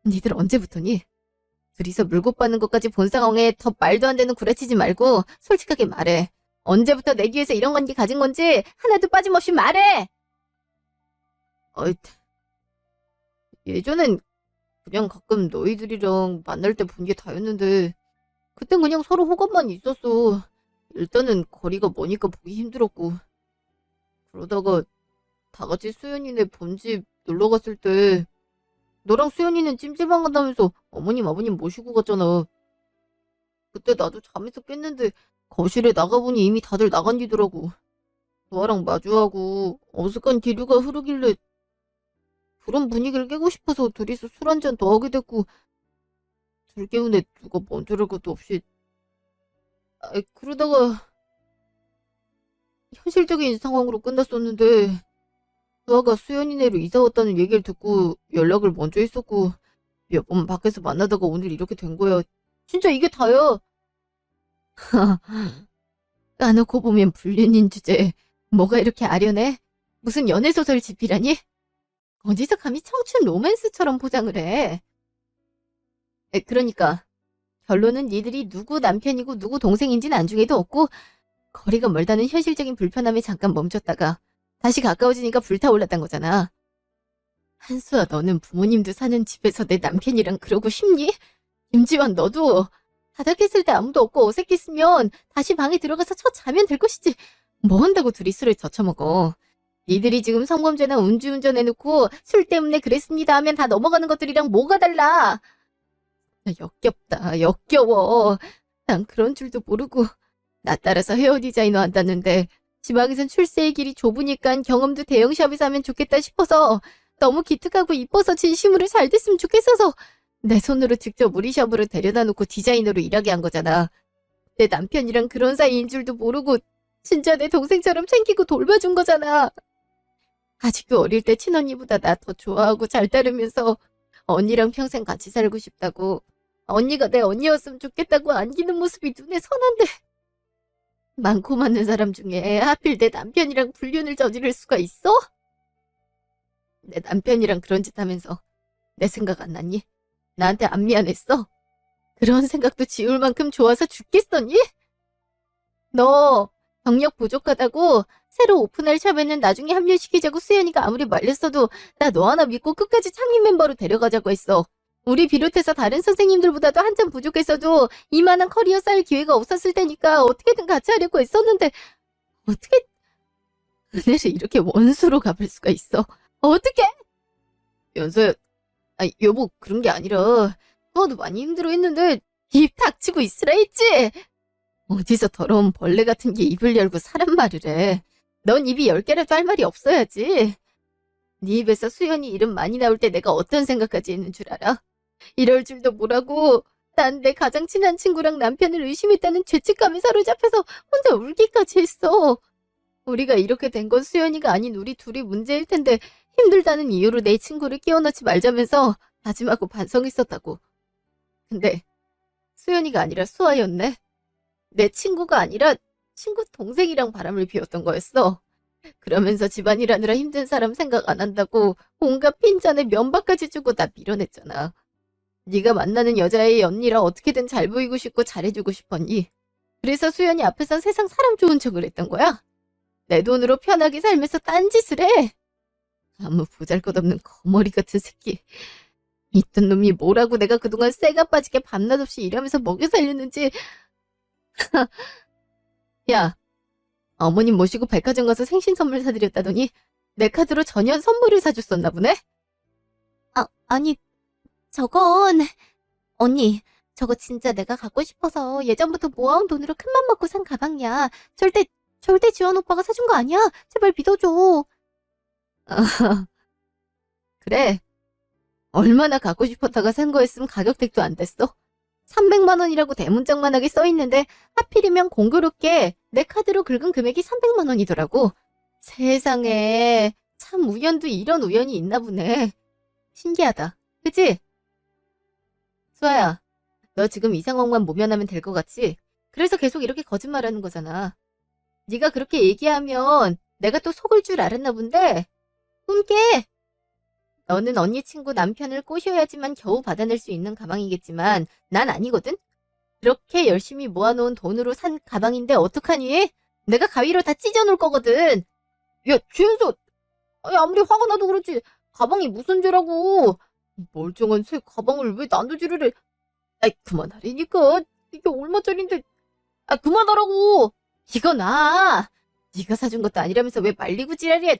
니들 언제부터니? 둘이서 물고 빠는 것까지 본 상황에 더 말도 안 되는 구라치지 말고 솔직하게 말해. 언제부터 내 귀에서 이런 관계 가진 건지 하나도 빠짐없이 말해. 예전엔 그냥 가끔 너희들이랑 만날 때 본 게 다였는데 그땐 그냥 서로 호감만 있었어. 일단은 거리가 머니까 보기 힘들었고. 그러다가 다 같이 수연이네 본집 놀러 갔을 때 너랑 수연이는 찜질방 간다면서 어머님 아버님 모시고 갔잖아. 그때 나도 잠에서 깼는데 거실에 나가보니 이미 다들 나간 뒤더라고. 너랑 마주하고 어색한 기류가 흐르길래 그런 분위기를 깨고 싶어서 둘이서 술 한잔 더 하게 됐고 들깨운에 누가 먼저랄 것도 없이. 그러다가 현실적인 상황으로 끝났었는데 수아가 수연이네로 이사 왔다는 얘기를 듣고 연락을 먼저 했었고 몇 번 밖에서 만나다가 오늘 이렇게 된 거야. 진짜 이게 다야. 까놓고 보면 불륜인 주제에 뭐가 이렇게 아련해? 무슨 연애소설 집이라니? 어디서 감히 청춘 로맨스처럼 포장을 해? 그러니까 결론은 니들이 누구 남편이고 누구 동생인지는 안중에도 없고 거리가 멀다는 현실적인 불편함에 잠깐 멈췄다가 다시 가까워지니까 불타올랐단 거잖아. 한수아, 너는 부모님도 사는 집에서 내 남편이랑 그러고 싶니? 김지환, 너도 바닥에 있을 때 아무도 없고 어색했으면 다시 방에 들어가서 쳐 자면 될 것이지. 뭐 한다고 둘이 술을 젖혀먹어. 니들이 지금 성범죄나 음주운전 해놓고 술 때문에 그랬습니다 하면 다 넘어가는 것들이랑 뭐가 달라. 역겹다, 역겨워. 난 그런 줄도 모르고 나 따라서 헤어 디자이너 한다는데 지방에선 출세의 길이 좁으니까 경험도 대형샵에서 하면 좋겠다 싶어서 너무 기특하고 이뻐서 진심으로 잘 됐으면 좋겠어서 내 손으로 직접 우리 샵으로 데려다 놓고 디자이너로 일하게 한 거잖아. 내 남편이랑 그런 사이인 줄도 모르고 진짜 내 동생처럼 챙기고 돌봐준 거잖아. 아직도 어릴 때 친언니보다 나 더 좋아하고 잘 따르면서 언니랑 평생 같이 살고 싶다고 언니가 내 언니였으면 좋겠다고 안기는 모습이 눈에 선한데 많고 많은 사람 중에 하필 내 남편이랑 불륜을 저지를 수가 있어? 내 남편이랑 그런 짓 하면서 내 생각 안 났니? 나한테 안 미안했어? 그런 생각도 지울 만큼 좋아서 죽겠었니? 너 경력 부족하다고 새로 오픈할 샵에는 나중에 합류시키자고 수연이가 아무리 말렸어도 나 너 하나 믿고 끝까지 창립 멤버로 데려가자고 했어. 우리 비롯해서 다른 선생님들보다도 한참 부족했어도 이만한 커리어 쌓일 기회가 없었을 테니까 어떻게든 같이 하려고 했었는데 어떻게 은혜를 이렇게 원수로 갚을 수가 있어? 어떻게? 연서야, 여보, 그런 게 아니라 너도 많이 힘들어했는데 입 닥치고 있으라 했지? 어디서 더러운 벌레 같은 게 입을 열고 사람 말을 해. 넌 입이 10개라도 할 말이 없어야지. 네 입에서 수연이 이름 많이 나올 때 내가 어떤 생각까지 했는 줄 알아? 이럴 줄도 모르고 난 내 가장 친한 친구랑 남편을 의심했다는 죄책감에 사로잡혀서 혼자 울기까지 했어. 우리가 이렇게 된 건 수연이가 아닌 우리 둘이 문제일 텐데 힘들다는 이유로 내 친구를 끼워넣지 말자면서 다짐하고 반성했었다고. 근데 수연이가 아니라 수아였네. 내 친구가 아니라 친구 동생이랑 바람을 피웠던 거였어. 그러면서 집안일 하느라 힘든 사람 생각 안 한다고 온갖 핀잔에 면박까지 주고 나 밀어냈잖아. 네가 만나는 여자의 언니라 어떻게든 잘 보이고 싶고 잘해주고 싶었니? 그래서 수연이 앞에선 세상 사람 좋은 척을 했던 거야? 내 돈으로 편하게 살면서 딴짓을 해? 아무 보잘것없는 거머리 같은 새끼. 있던 놈이 뭐라고 내가 그동안 쇠가 빠지게 밤낮 없이 일하면서 먹여 살렸는지. 야, 어머님 모시고 백화점 가서 생신 선물 사드렸다더니 내 카드로 전혀 선물을 사줬었나 보네? 아니, 저건... 언니, 저거 진짜 내가 갖고 싶어서 예전부터 모아온 돈으로 큰맘 먹고 산 가방이야. 절대 지원 오빠가 사준 거 아니야. 제발 믿어줘. 그래. 얼마나 갖고 싶었다가 산 거였으면 가격택도 안 됐어. 300만 원이라고 대문짝만하게 써있는데 하필이면 공교롭게 내 카드로 긁은 금액이 300만 원이더라고. 세상에 참 우연도 이런 우연이 있나 보네. 신기하다. 그치? 수아야, 너 지금 이 상황만 모면하면 될 것 같지? 그래서 계속 이렇게 거짓말하는 거잖아. 네가 그렇게 얘기하면 내가 또 속을 줄 알았나 본데 꿈깨. 너는 언니 친구 남편을 꼬셔야지만 겨우 받아낼 수 있는 가방이겠지만 난 아니거든? 그렇게 열심히 모아놓은 돈으로 산 가방인데 어떡하니? 내가 가위로 다 찢어놓을 거거든. 야, 주연서, 아무리 화가 나도 그렇지 가방이 무슨 죄라고. 멀쩡한 새 가방을 왜 난도질을 해. 그만하라니까. 이게 얼마짜린데. 그만하라고. 이거 나. 네가 사준 것도 아니라면서 왜 말리고 지랄이야.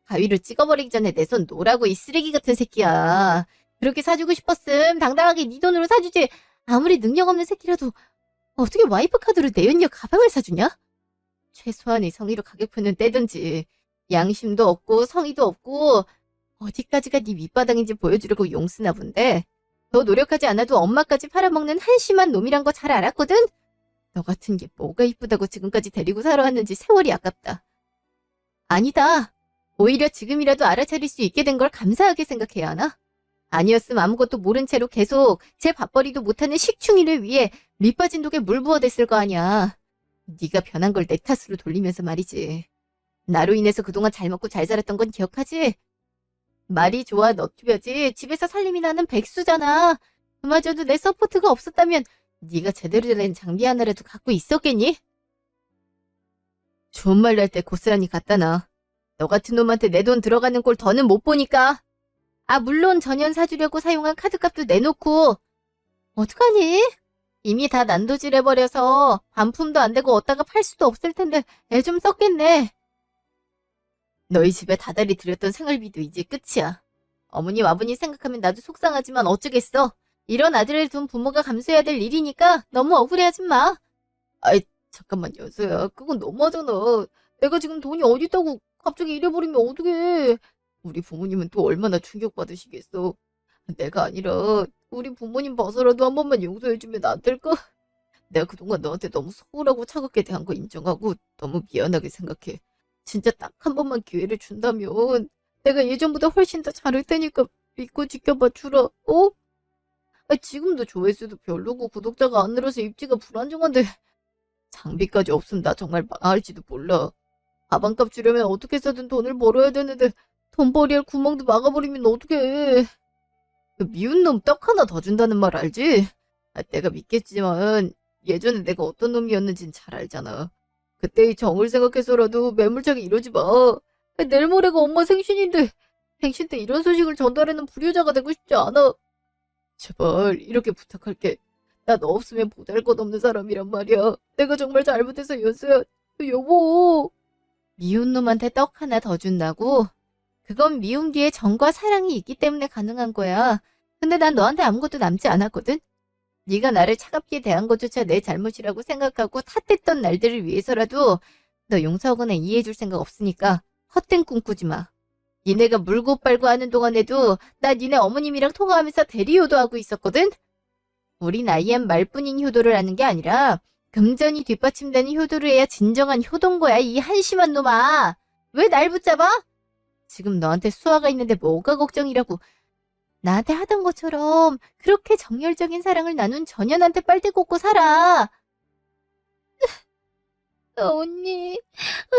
가위로 찍어버리기 전에 내 손 놓으라고 이 쓰레기 같은 새끼야. 그렇게 사주고 싶었음 당당하게 네 돈으로 사주지. 아무리 능력 없는 새끼라도 어떻게 와이프 카드로 내 연녀 가방을 사주냐? 최소한의 성의로 가격표는 떼든지. 양심도 없고 성의도 없고 어디까지가 네 밑바닥인지 보여주려고 용쓰나 본데 너 노력하지 않아도 엄마까지 팔아먹는 한심한 놈이란 거 잘 알았거든? 너 같은 게 뭐가 이쁘다고 지금까지 데리고 살아왔는지 세월이 아깝다. 아니다. 오히려 지금이라도 알아차릴 수 있게 된 걸 감사하게 생각해야 하나? 아니었으면 아무것도 모른 채로 계속 제 밥벌이도 못하는 식충이를 위해 밑빠진 독에 물 부어댔을 거 아니야. 네가 변한 걸 내 탓으로 돌리면서 말이지. 나로 인해서 그동안 잘 먹고 잘 살았던 건 기억하지? 말이 좋아 너튜벼지 집에서 살림이 나는 백수잖아. 그마저도 내 서포트가 없었다면 네가 제대로 된 장비 하나라도 갖고 있었겠니? 좋은 말로 할 때 고스란히 갖다 놔. 너 같은 놈한테 내 돈 들어가는 꼴 더는 못 보니까. 아, 물론 전현 사주려고 사용한 카드값도 내놓고. 어떡하니? 이미 다 난도질해버려서 반품도 안 되고 어디다가 팔 수도 없을 텐데 애 좀 썼겠네. 너희 집에 다달이 들였던 생활비도 이제 끝이야. 어머니 아버니 생각하면 나도 속상하지만 어쩌겠어. 이런 아들을 둔 부모가 감수해야 될 일이니까 너무 억울해하지 마. 아이, 잠깐만 여수야. 그건 너무하잖아. 내가 지금 돈이 어디 있다고 갑자기 잃어버리면 어떡해. 우리 부모님은 또 얼마나 충격받으시겠어. 내가 아니라 우리 부모님 봐서라도 한 번만 용서해주면 안 될까? 내가 그동안 너한테 너무 소홀하고 차갑게 대한 거 인정하고 너무 미안하게 생각해. 진짜 딱 한 번만 기회를 준다면 내가 예전보다 훨씬 더 잘할 테니까 믿고 지켜봐 주라. 어? 아, 지금도 조회수도 별로고 구독자가 안 늘어서 입지가 불안정한데 장비까지 없으면 나 정말 망할지도 몰라. 가방값 주려면 어떻게 해서든 돈을 벌어야 되는데 돈벌이 할 구멍도 막아버리면 어떡해. 그 미운 놈 떡 하나 더 준다는 말 알지? 아, 내가 믿겠지만 예전에 내가 어떤 놈이었는진 잘 알잖아. 그때의 정을 생각해서라도 매몰차게 이러지 마. 아, 내일 모레가 엄마 생신인데 생신 때 이런 소식을 전달하는 불효자가 되고 싶지 않아. 제발 이렇게 부탁할게. 나 너 없으면 보잘것없는 사람이란 말이야. 내가 정말 잘못해서 연수야. 여보. 미운 놈한테 떡 하나 더 준다고? 그건 미움 뒤에 정과 사랑이 있기 때문에 가능한 거야. 근데 난 너한테 아무것도 남지 않았거든? 네가 나를 차갑게 대한 것조차 내 잘못이라고 생각하고 탓했던 날들을 위해서라도 너 용서하거나 이해해줄 생각 없으니까 헛된 꿈 꾸지 마. 니네가 물고 빨고 하는 동안에도 나 니네 어머님이랑 통화하면서 대리효도하고 있었거든? 우리 나이엔 말뿐인 효도를 하는 게 아니라 금전이 뒷받침되는 효도를 해야 진정한 효도인 거야, 이 한심한 놈아. 왜 날 붙잡아? 지금 너한테 수아가 있는데 뭐가 걱정이라고. 나한테 하던 것처럼 그렇게 정열적인 사랑을 나눈 전현한테 빨대 꽂고 살아. 언니,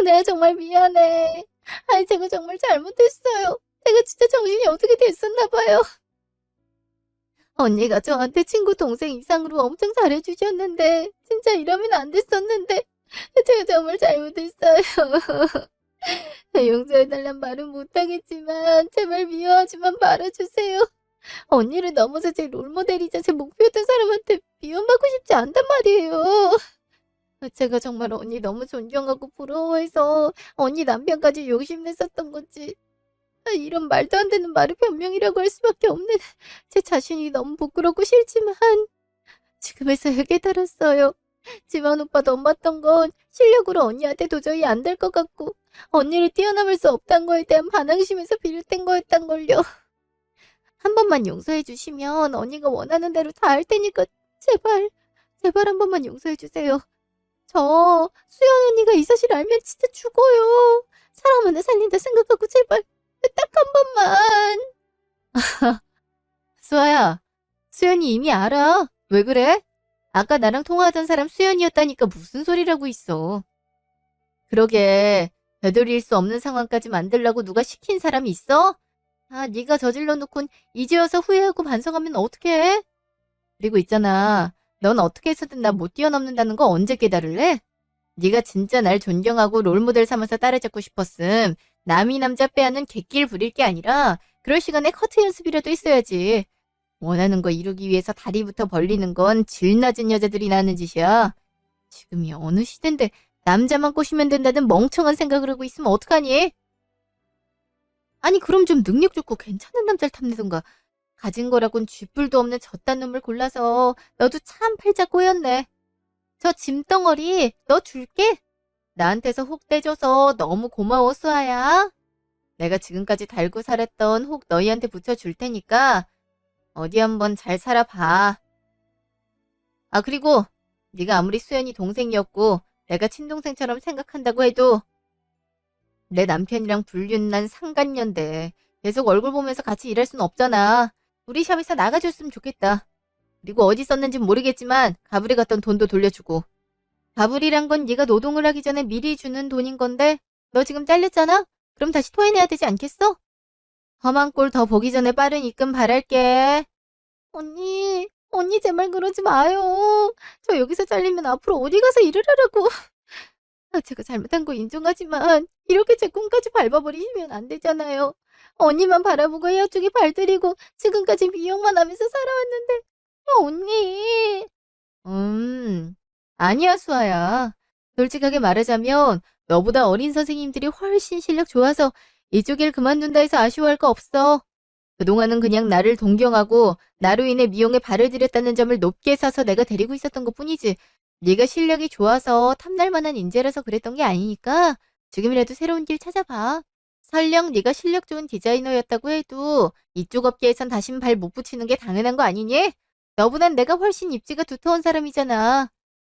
내가 정말 미안해. 아니, 제가 정말 잘못했어요. 제가 진짜 정신이 어떻게 됐었나 봐요. 언니가 저한테 친구 동생 이상으로 엄청 잘해주셨는데 진짜 이러면 안 됐었는데 제가 정말 잘못했어요. 용서해달란 말은 못하겠지만 제발 미워하지만 말아주세요. 언니를 넘어서 제 롤모델이자 제 목표였던 사람한테 미움받고 싶지 않단 말이에요. 제가 정말 언니 너무 존경하고 부러워해서 언니 남편까지 욕심냈었던 거지. 이런 말도 안 되는 말을 변명이라고 할 수밖에 없는 제 자신이 너무 부끄럽고 싫지만 지금에서야 깨달았어요. 지만 오빠 넘봤던 건 실력으로 언니한테 도저히 안 될 것 같고 언니를 뛰어넘을 수 없다는 거에 대한 반항심에서 비롯된 거였단걸요. 한 번만 용서해 주시면 언니가 원하는 대로 다 할 테니까 제발 한 번만 용서해 주세요. 저 수연 언니가 이 사실 알면 진짜 죽어요. 사람 하나 살린다 생각하고 제발 딱 한 번만. 수아야, 수연이 이미 알아. 왜 그래? 아까 나랑 통화하던 사람 수연이었다니까 무슨 소리라고 있어. 그러게, 되돌릴 수 없는 상황까지 만들라고 누가 시킨 사람이 있어? 아, 네가 저질러 놓곤 이제 와서 후회하고 반성하면 어떡해? 그리고 있잖아, 넌 어떻게 해서든 나 못 뛰어넘는다는 거 언제 깨달을래? 네가 진짜 날 존경하고 롤모델 삼아서 따라잡고 싶었음. 남이 남자 빼앗는 객기를 부릴 게 아니라 그럴 시간에 커트 연습이라도 있어야지. 원하는 거 이루기 위해서 다리부터 벌리는 건 질 낮은 여자들이 하는 짓이야. 지금이 어느 시대인데 남자만 꼬시면 된다는 멍청한 생각을 하고 있으면 어떡하니? 아니 그럼 좀 능력 좋고 괜찮은 남자를 탐내던가. 가진 거라곤 쥐뿔도 없는 저딴 놈을 골라서 너도 참 팔자 꼬였네. 저 짐덩어리 너 줄게. 나한테서 혹 떼줘서 너무 고마워 수아야. 내가 지금까지 달고 살았던 혹 너희한테 붙여줄 테니까 어디 한번 잘 살아봐. 아 그리고 네가 아무리 수연이 동생이었고 내가 친동생처럼 생각한다고 해도 내 남편이랑 불륜난 상간녀인데 계속 얼굴 보면서 같이 일할 순 없잖아. 우리 샵에서 나가줬으면 좋겠다. 그리고 어디 썼는진 모르겠지만 가불에 갔던 돈도 돌려주고. 가불이란 건 네가 노동을 하기 전에 미리 주는 돈인 건데 너 지금 잘렸잖아? 그럼 다시 토해내야 되지 않겠어? 험한 꼴 더 보기 전에 빠른 입금 바랄게. 언니, 언니 제발 그러지 마요. 저 여기서 잘리면 앞으로 어디 가서 일을 하라고. 제가 잘못한 거 인정하지만 이렇게 제 꿈까지 밟아버리시면 안 되잖아요. 언니만 바라보고 헤어지기 발들이고 지금까지 미용만 하면서 살아왔는데 언니. 음, 아니야, 수아야. 솔직하게 말하자면 너보다 어린 선생님들이 훨씬 실력 좋아서 이쪽 일 그만둔다 해서 아쉬워할 거 없어. 그동안은 그냥 나를 동경하고 나로 인해 미용에 발을 들였다는 점을 높게 사서 내가 데리고 있었던 것뿐이지. 네가 실력이 좋아서 탐날 만한 인재라서 그랬던 게 아니니까 지금이라도 새로운 길 찾아봐. 설령 네가 실력 좋은 디자이너였다고 해도 이쪽 업계에선 다신 발 못 붙이는 게 당연한 거 아니니? 너보단 내가 훨씬 입지가 두터운 사람이잖아.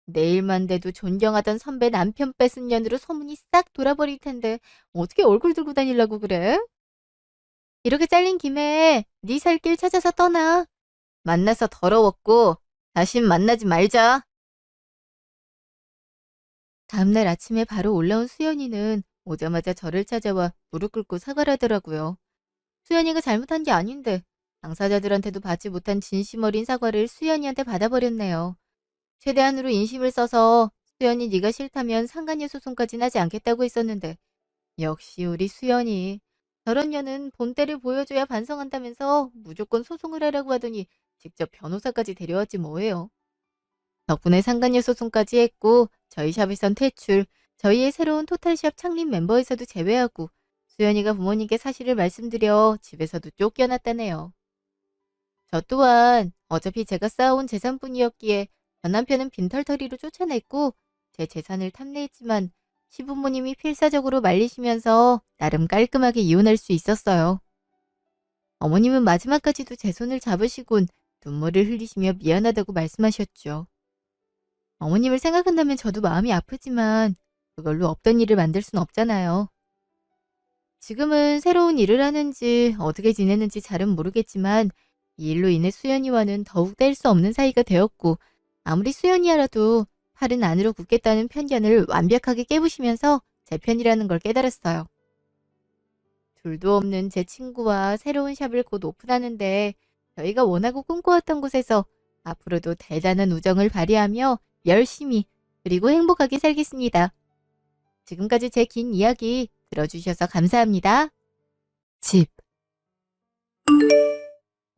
내일만 돼도 존경하던 선배 남편 뺏은 년으로 소문이 싹 돌아버릴 텐데 어떻게 얼굴 들고 다니려고 그래? 이렇게 잘린 김에 네 살 길 찾아서 떠나. 만나서 더러웠고 다신 만나지 말자. 다음날 아침에 바로 올라온 수연이는 오자마자 저를 찾아와 무릎 꿇고 사과를 하더라고요. 수연이가 잘못한 게 아닌데 당사자들한테도 받지 못한 진심 어린 사과를 수연이한테 받아버렸네요. 최대한으로 인심을 써서 수연이 네가 싫다면 상간녀 소송까지는 하지 않겠다고 했었는데 역시 우리 수연이 저런 년은 본때를 보여줘야 반성한다면서 무조건 소송을 하라고 하더니 직접 변호사까지 데려왔지 뭐예요. 덕분에 상간녀 소송까지 했고 저희 샵에선 퇴출, 저희의 새로운 토탈샵 창립 멤버에서도 제외하고 수연이가 부모님께 사실을 말씀드려 집에서도 쫓겨났다네요. 저 또한 어차피 제가 쌓아온 재산뿐이었기에 전 남편은 빈털터리로 쫓아냈고 제 재산을 탐내했지만 시부모님이 필사적으로 말리시면서 나름 깔끔하게 이혼할 수 있었어요. 어머님은 마지막까지도 제 손을 잡으시곤 눈물을 흘리시며 미안하다고 말씀하셨죠. 어머님을 생각한다면 저도 마음이 아프지만 그걸로 없던 일을 만들 순 없잖아요. 지금은 새로운 일을 하는지 어떻게 지내는지 잘은 모르겠지만 이 일로 인해 수연이와는 더욱 뗄 수 없는 사이가 되었고 아무리 수연이야라도 팔은 안으로 굽겠다는 편견을 완벽하게 깨부시면서 제 편이라는 걸 깨달았어요. 둘도 없는 제 친구와 새로운 샵을 곧 오픈하는데 저희가 원하고 꿈꿔왔던 곳에서 앞으로도 대단한 우정을 발휘하며 열심히 그리고 행복하게 살겠습니다. 지금까지 제 긴 이야기 들어주셔서 감사합니다. 집.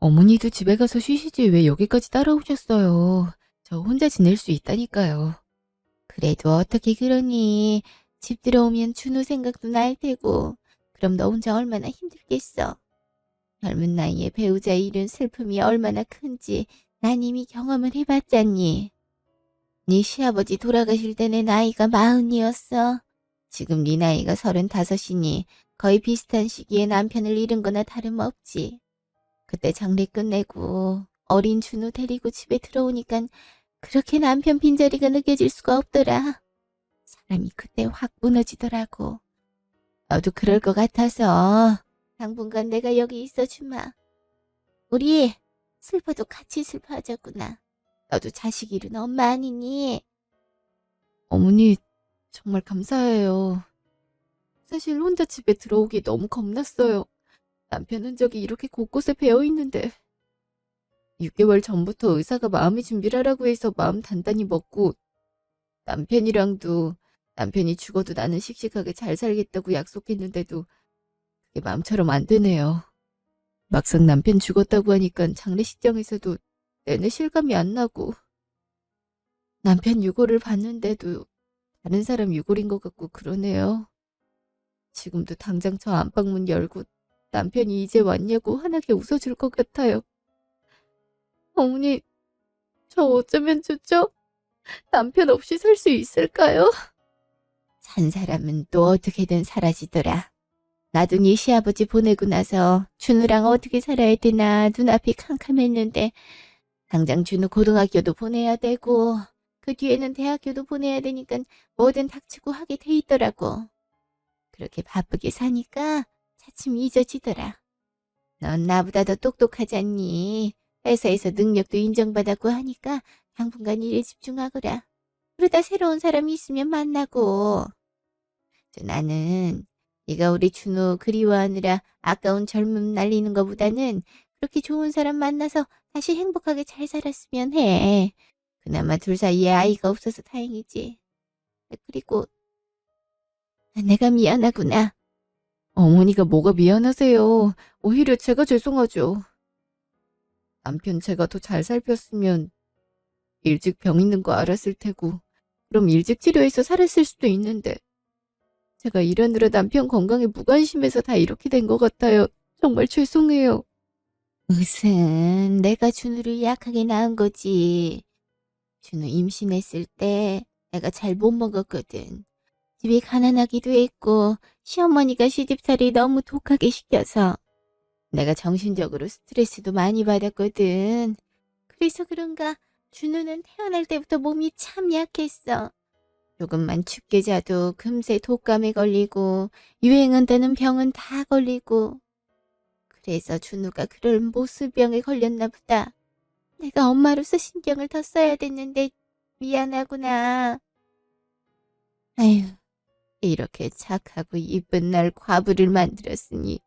어머니도 집에 가서 쉬시지 왜 여기까지 따라오셨어요. 저 혼자 지낼 수 있다니까요. 그래도 어떻게 그러니? 집 들어오면 준우 생각도 날 테고 그럼 너 혼자 얼마나 힘들겠어. 젊은 나이에 배우자 잃은 슬픔이 얼마나 큰지 난 이미 경험을 해봤잖니. 네 시아버지 돌아가실 때 내 나이가 40이었어. 지금 네 나이가 35이니 거의 비슷한 시기에 남편을 잃은 거나 다름없지. 그때 장례 끝내고 어린 준우 데리고 집에 들어오니깐 그렇게 남편 빈자리가 느껴질 수가 없더라. 사람이 그때 확 무너지더라고. 너도 그럴 것 같아서 당분간 내가 여기 있어주마. 우리 슬퍼도 같이 슬퍼하자꾸나. 너도 자식 잃은 엄마 아니니? 어머니 정말 감사해요. 사실 혼자 집에 들어오기 너무 겁났어요. 남편 흔적이 이렇게 곳곳에 배어있는데 6개월 전부터 의사가 마음의 준비를 하라고 해서 마음 단단히 먹고 남편이랑도 남편이 죽어도 나는 씩씩하게 잘 살겠다고 약속했는데도 그게 마음처럼 안 되네요. 막상 남편 죽었다고 하니까 장례식장에서도 내내 실감이 안 나고 남편 유골을 봤는데도 다른 사람 유골인 것 같고 그러네요. 지금도 당장 저 안방문 열고 남편이 이제 왔냐고 환하게 웃어줄 것 같아요. 어머니, 저 어쩌면 좋죠? 남편 없이 살 수 있을까요? 산 사람은 또 어떻게든 사라지더라. 나도 네 시아버지 보내고 나서 준우랑 어떻게 살아야 되나 눈앞이 캄캄했는데 당장 준우 고등학교도 보내야 되고 그 뒤에는 대학교도 보내야 되니까 뭐든 닥치고 하게 돼 있더라고. 그렇게 바쁘게 사니까 차츰 잊어지더라. 넌 나보다 더 똑똑하잖니. 회사에서 능력도 인정받았고 하니까 당분간 일에 집중하거라. 그러다 새로운 사람이 있으면 만나고. 나는 네가 우리 준호 그리워하느라 아까운 젊음 날리는 것보다는 그렇게 좋은 사람 만나서 다시 행복하게 잘 살았으면 해. 그나마 둘 사이에 아이가 없어서 다행이지. 그리고 내가 미안하구나. 어머니가 뭐가 미안하세요. 오히려 제가 죄송하죠. 남편 제가 더 잘 살폈으면 일찍 병 있는 거 알았을 테고, 그럼 일찍 치료해서 살았을 수도 있는데, 제가 일하느라 남편 건강에 무관심해서 다 이렇게 된 것 같아요. 정말 죄송해요. 무슨, 내가 준우를 약하게 낳은 거지. 준우 임신했을 때 내가 잘 못 먹었거든. 집이 가난하기도 했고, 시어머니가 시집살이 너무 독하게 시켜서 내가 정신적으로 스트레스도 많이 받았거든. 그래서 그런가 준우는 태어날 때부터 몸이 참 약했어. 조금만 춥게 자도 금세 독감에 걸리고 유행한다는 병은 다 걸리고. 그래서 준우가 그런 모수병에 걸렸나 보다. 내가 엄마로서 신경을 더 써야 됐는데 미안하구나. 아휴, 이렇게 착하고 이쁜 날 과부를 만들었으니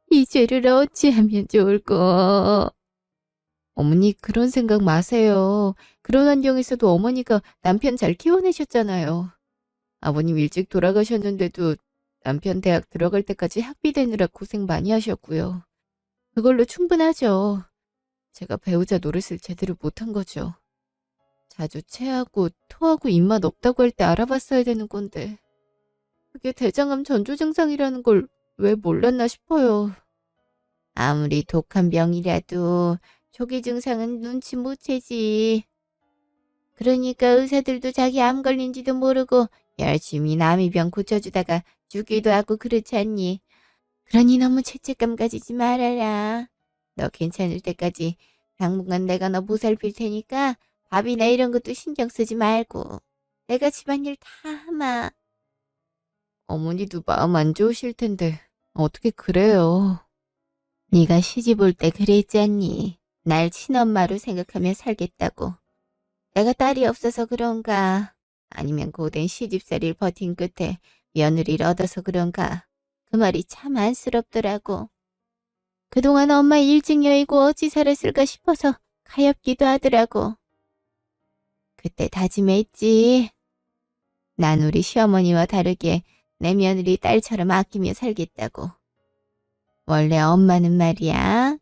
이 죄를 어찌하면 좋을꼬. 어머니 그런 생각 마세요. 그런 환경에서도 어머니가 남편 잘 키워내셨잖아요. 아버님 일찍 돌아가셨는데도 남편 대학 들어갈 때까지 학비 대느라 고생 많이 하셨고요. 그걸로 충분하죠. 제가 배우자 노릇을 제대로 못한 거죠. 자주 체하고 토하고 입맛 없다고 할 때 알아봤어야 되는 건데 그게 대장암 전조 증상이라는 걸 왜 몰랐나 싶어요. 아무리 독한 병이라도 초기 증상은 눈치 못 채지. 그러니까 의사들도 자기 암 걸린지도 모르고 열심히 남의 병 고쳐주다가 죽기도 하고 그렇지 않니? 그러니 너무 죄책감 가지지 말아라. 너 괜찮을 때까지 당분간 내가 너 보살필 테니까 밥이나 이런 것도 신경 쓰지 말고. 내가 집안일 다 하마. 어머니도 마음 안 좋으실 텐데 어떻게 그래요? 네가 시집 올 때 그랬잖니. 날 친엄마로 생각하며 살겠다고. 내가 딸이 없어서 그런가? 아니면 고된 시집살이를 버틴 끝에 며느리를 얻어서 그런가? 그 말이 참 안쓰럽더라고. 그동안 엄마 일찍 여의고 어찌 살았을까 싶어서 가엾기도 하더라고. 그때 다짐했지. 난 우리 시어머니와 다르게 내 며느리 딸처럼 아끼며 살겠다고. 원래 엄마는 말이야.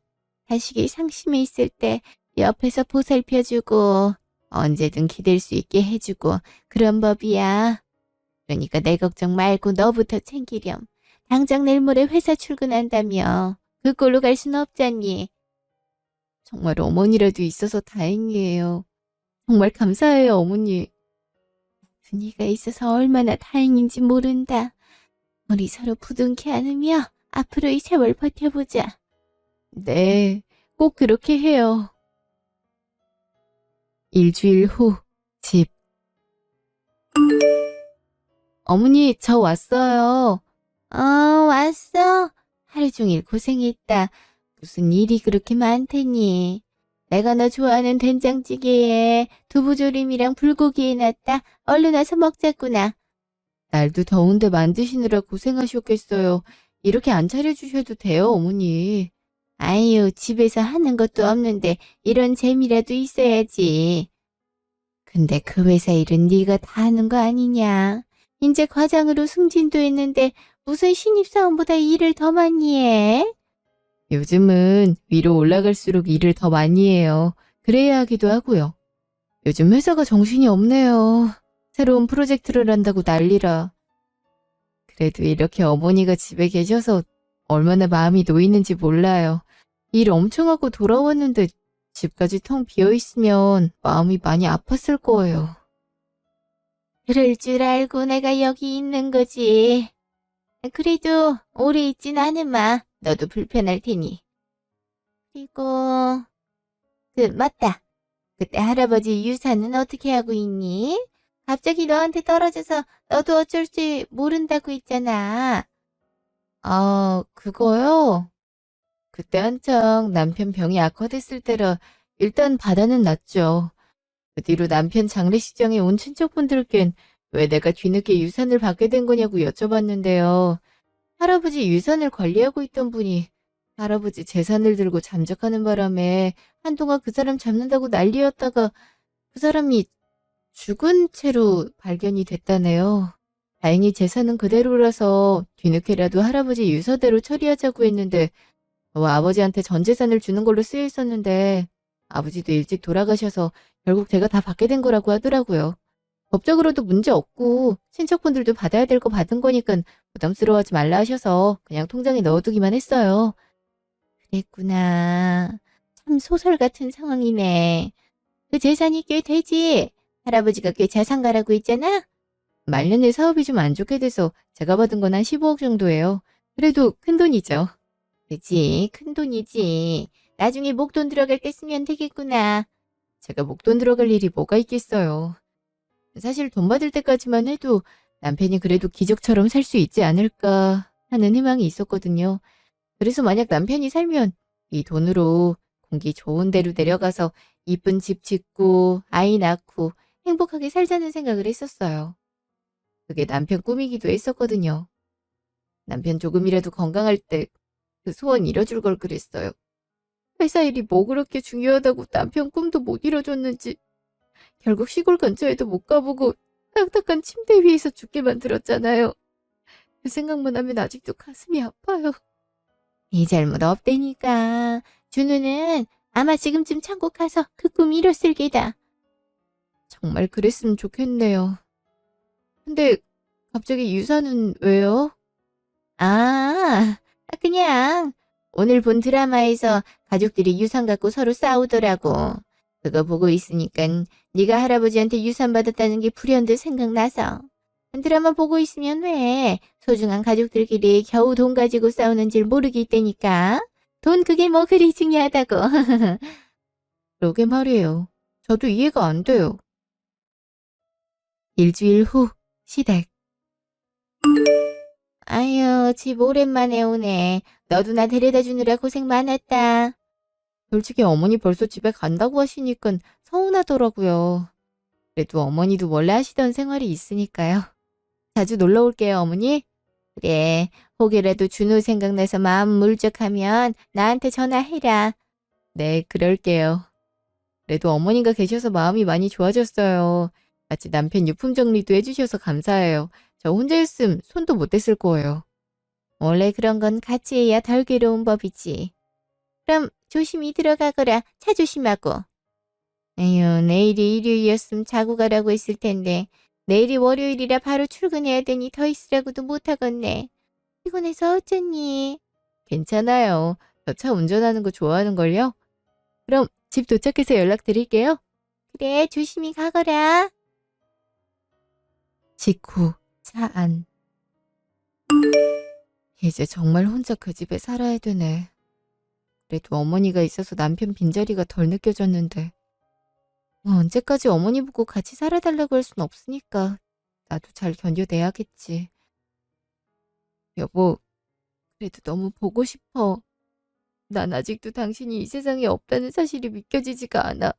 자식이 상심해 있을 때 옆에서 보살펴주고 언제든 기댈 수 있게 해주고 그런 법이야. 그러니까 내 걱정 말고 너부터 챙기렴. 당장 내일 모레 회사 출근한다며. 그 꼴로 갈 순 없잖니. 정말 어머니라도 있어서 다행이에요. 정말 감사해요, 어머니. 네가 있어서 얼마나 다행인지 모른다. 우리 서로 부둥켜 안으며 앞으로 이 세월 버텨보자. 네, 꼭 그렇게 해요. 일주일 후, 집. 어머니, 저 왔어요. 왔어? 하루 종일 고생했다. 무슨 일이 그렇게 많더니. 내가 너 좋아하는 된장찌개에 두부조림이랑 불고기 해놨다. 얼른 와서 먹자꾸나. 날도 더운데 만드시느라 고생하셨겠어요. 이렇게 안 차려주셔도 돼요, 어머니. 아유, 집에서 하는 것도 없는데 이런 재미라도 있어야지. 근데 그 회사 일은 네가 다 하는 거 아니냐. 이제 과장으로 승진도 했는데 무슨 신입사원보다 일을 더 많이 해? 요즘은 위로 올라갈수록 일을 더 많이 해요. 그래야 하기도 하고요. 요즘 회사가 정신이 없네요. 새로운 프로젝트를 한다고 난리라. 그래도 이렇게 어머니가 집에 계셔서 얼마나 마음이 놓이는지 몰라요. 일 엄청 하고 돌아왔는데 집까지 텅 비어있으면 마음이 많이 아팠을 거예요. 그럴 줄 알고 내가 여기 있는 거지. 그래도 오래 있진 않으마. 너도 불편할 테니. 그리고 맞다. 그때 할아버지 유산은 어떻게 하고 있니? 갑자기 너한테 떨어져서 너도 어쩔 줄 모른다고 했잖아. 그거요? 그때 한창 남편 병이 악화됐을 때라 일단 바다는 났죠. 그 뒤로 남편 장례식장에 온 친척분들께는 왜 내가 뒤늦게 유산을 받게 된 거냐고 여쭤봤는데요. 할아버지 유산을 관리하고 있던 분이 할아버지 재산을 들고 잠적하는 바람에 한동안 그 사람 잡는다고 난리였다가 그 사람이 죽은 채로 발견이 됐다네요. 다행히 재산은 그대로라서 뒤늦게라도 할아버지 유서대로 처리하자고 했는데 아버지한테 전 재산을 주는 걸로 쓰여 있었는데 아버지도 일찍 돌아가셔서 결국 제가 다 받게 된 거라고 하더라고요. 법적으로도 문제 없고 친척분들도 받아야 될 거 받은 거니까 부담스러워하지 말라 하셔서 그냥 통장에 넣어두기만 했어요. 그랬구나. 참 소설 같은 상황이네. 그 재산이 꽤 되지? 할아버지가 꽤 자산가라고 했잖아? 말년에 사업이 좀 안 좋게 돼서 제가 받은 건 한 15억 정도예요. 그래도 큰 돈이죠. 그치, 큰 돈이지. 나중에 목돈 들어갈 때 쓰면 되겠구나. 제가 목돈 들어갈 일이 뭐가 있겠어요. 사실 돈 받을 때까지만 해도 남편이 그래도 기적처럼 살 수 있지 않을까 하는 희망이 있었거든요. 그래서 만약 남편이 살면 이 돈으로 공기 좋은 데로 내려가서 이쁜 집 짓고 아이 낳고 행복하게 살자는 생각을 했었어요. 그게 남편 꿈이기도 했었거든요. 남편 조금이라도 건강할 때 그 소원 이뤄줄 걸 그랬어요. 회사 일이 뭐 그렇게 중요하다고 남편 꿈도 못 이뤄줬는지 결국 시골 근처에도 못 가보고 딱딱한 침대 위에서 죽게 만들었잖아요. 그 생각만 하면 아직도 가슴이 아파요. 이 잘못 없다니까. 준우는 아마 지금쯤 천국 가서 그 꿈 이뤘을 게다. 정말 그랬으면 좋겠네요. 근데 갑자기 유산은 왜요? 아, 그냥 오늘 본 드라마에서 가족들이 유산 갖고 서로 싸우더라고. 그거 보고 있으니까 네가 할아버지한테 유산 받았다는 게 불현듯 생각나서. 드라마 보고 있으면 왜 소중한 가족들끼리 겨우 돈 가지고 싸우는 줄 모르겠다니까. 돈 그게 뭐 그리 중요하다고. 그러게 말이에요. 저도 이해가 안 돼요. 일주일 후 시댁. 아유, 집 오랜만에 오네. 너도 나 데려다 주느라 고생 많았다. 솔직히 어머니 벌써 집에 간다고 하시니까 서운하더라고요. 그래도 어머니도 원래 하시던 생활이 있으니까요. 자주 놀러 올게요, 어머니. 그래, 혹여라도 준우 생각나서 마음 물적하면 나한테 전화해라. 네, 그럴게요. 그래도 어머니가 계셔서 마음이 많이 좋아졌어요. 같이 남편 유품 정리도 해주셔서 감사해요. 저 혼자였음 손도 못 댔을 거예요. 원래 그런 건 같이 해야 덜 괴로운 법이지. 그럼 조심히 들어가거라. 차 조심하고. 에휴, 내일이 일요일이었으면 자고 가라고 했을 텐데 내일이 월요일이라 바로 출근해야 되니 더 있으라고도 못하겠네. 피곤해서 어쩌니? 괜찮아요. 저 차 운전하는 거 좋아하는걸요? 그럼 집 도착해서 연락드릴게요. 그래, 조심히 가거라. 직후 차 안. 이제 정말 혼자 그 집에 살아야 되네. 그래도 어머니가 있어서 남편 빈자리가 덜 느껴졌는데 언제까지 어머니 보고 같이 살아달라고 할 순 없으니까 나도 잘 견뎌내야겠지. 여보, 그래도 너무 보고 싶어. 난 아직도 당신이 이 세상에 없다는 사실이 믿겨지지가 않아.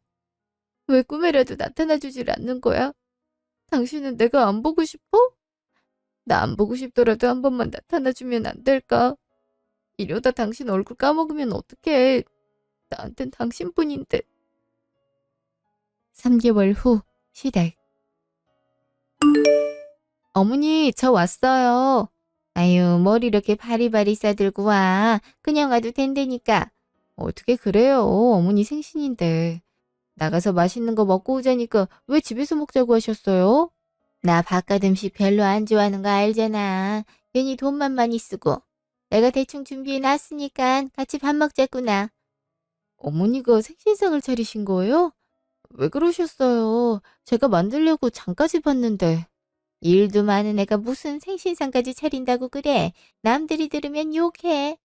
왜 꿈에라도 나타나주질 않는 거야? 당신은 내가 안 보고 싶어? 나 안 보고 싶더라도 한 번만 나타나주면 안 될까? 이러다 당신 얼굴 까먹으면 어떡해. 나한텐 당신뿐인데. 3개월 후 시댁. 어머니, 저 왔어요. 아유, 뭘 이렇게 바리바리 싸들고 와. 그냥 와도 된다니까. 어떻게 그래요? 어머니 생신인데. 나가서 맛있는 거 먹고 오자니까 왜 집에서 먹자고 하셨어요? 나 바깥 음식 별로 안 좋아하는 거 알잖아. 괜히 돈만 많이 쓰고. 내가 대충 준비해 놨으니까 같이 밥 먹자꾸나. 어머니가 생신상을 차리신 거예요? 왜 그러셨어요? 제가 만들려고 장까지 봤는데. 일도 많은 애가 무슨 생신상까지 차린다고 그래. 남들이 들으면 욕해.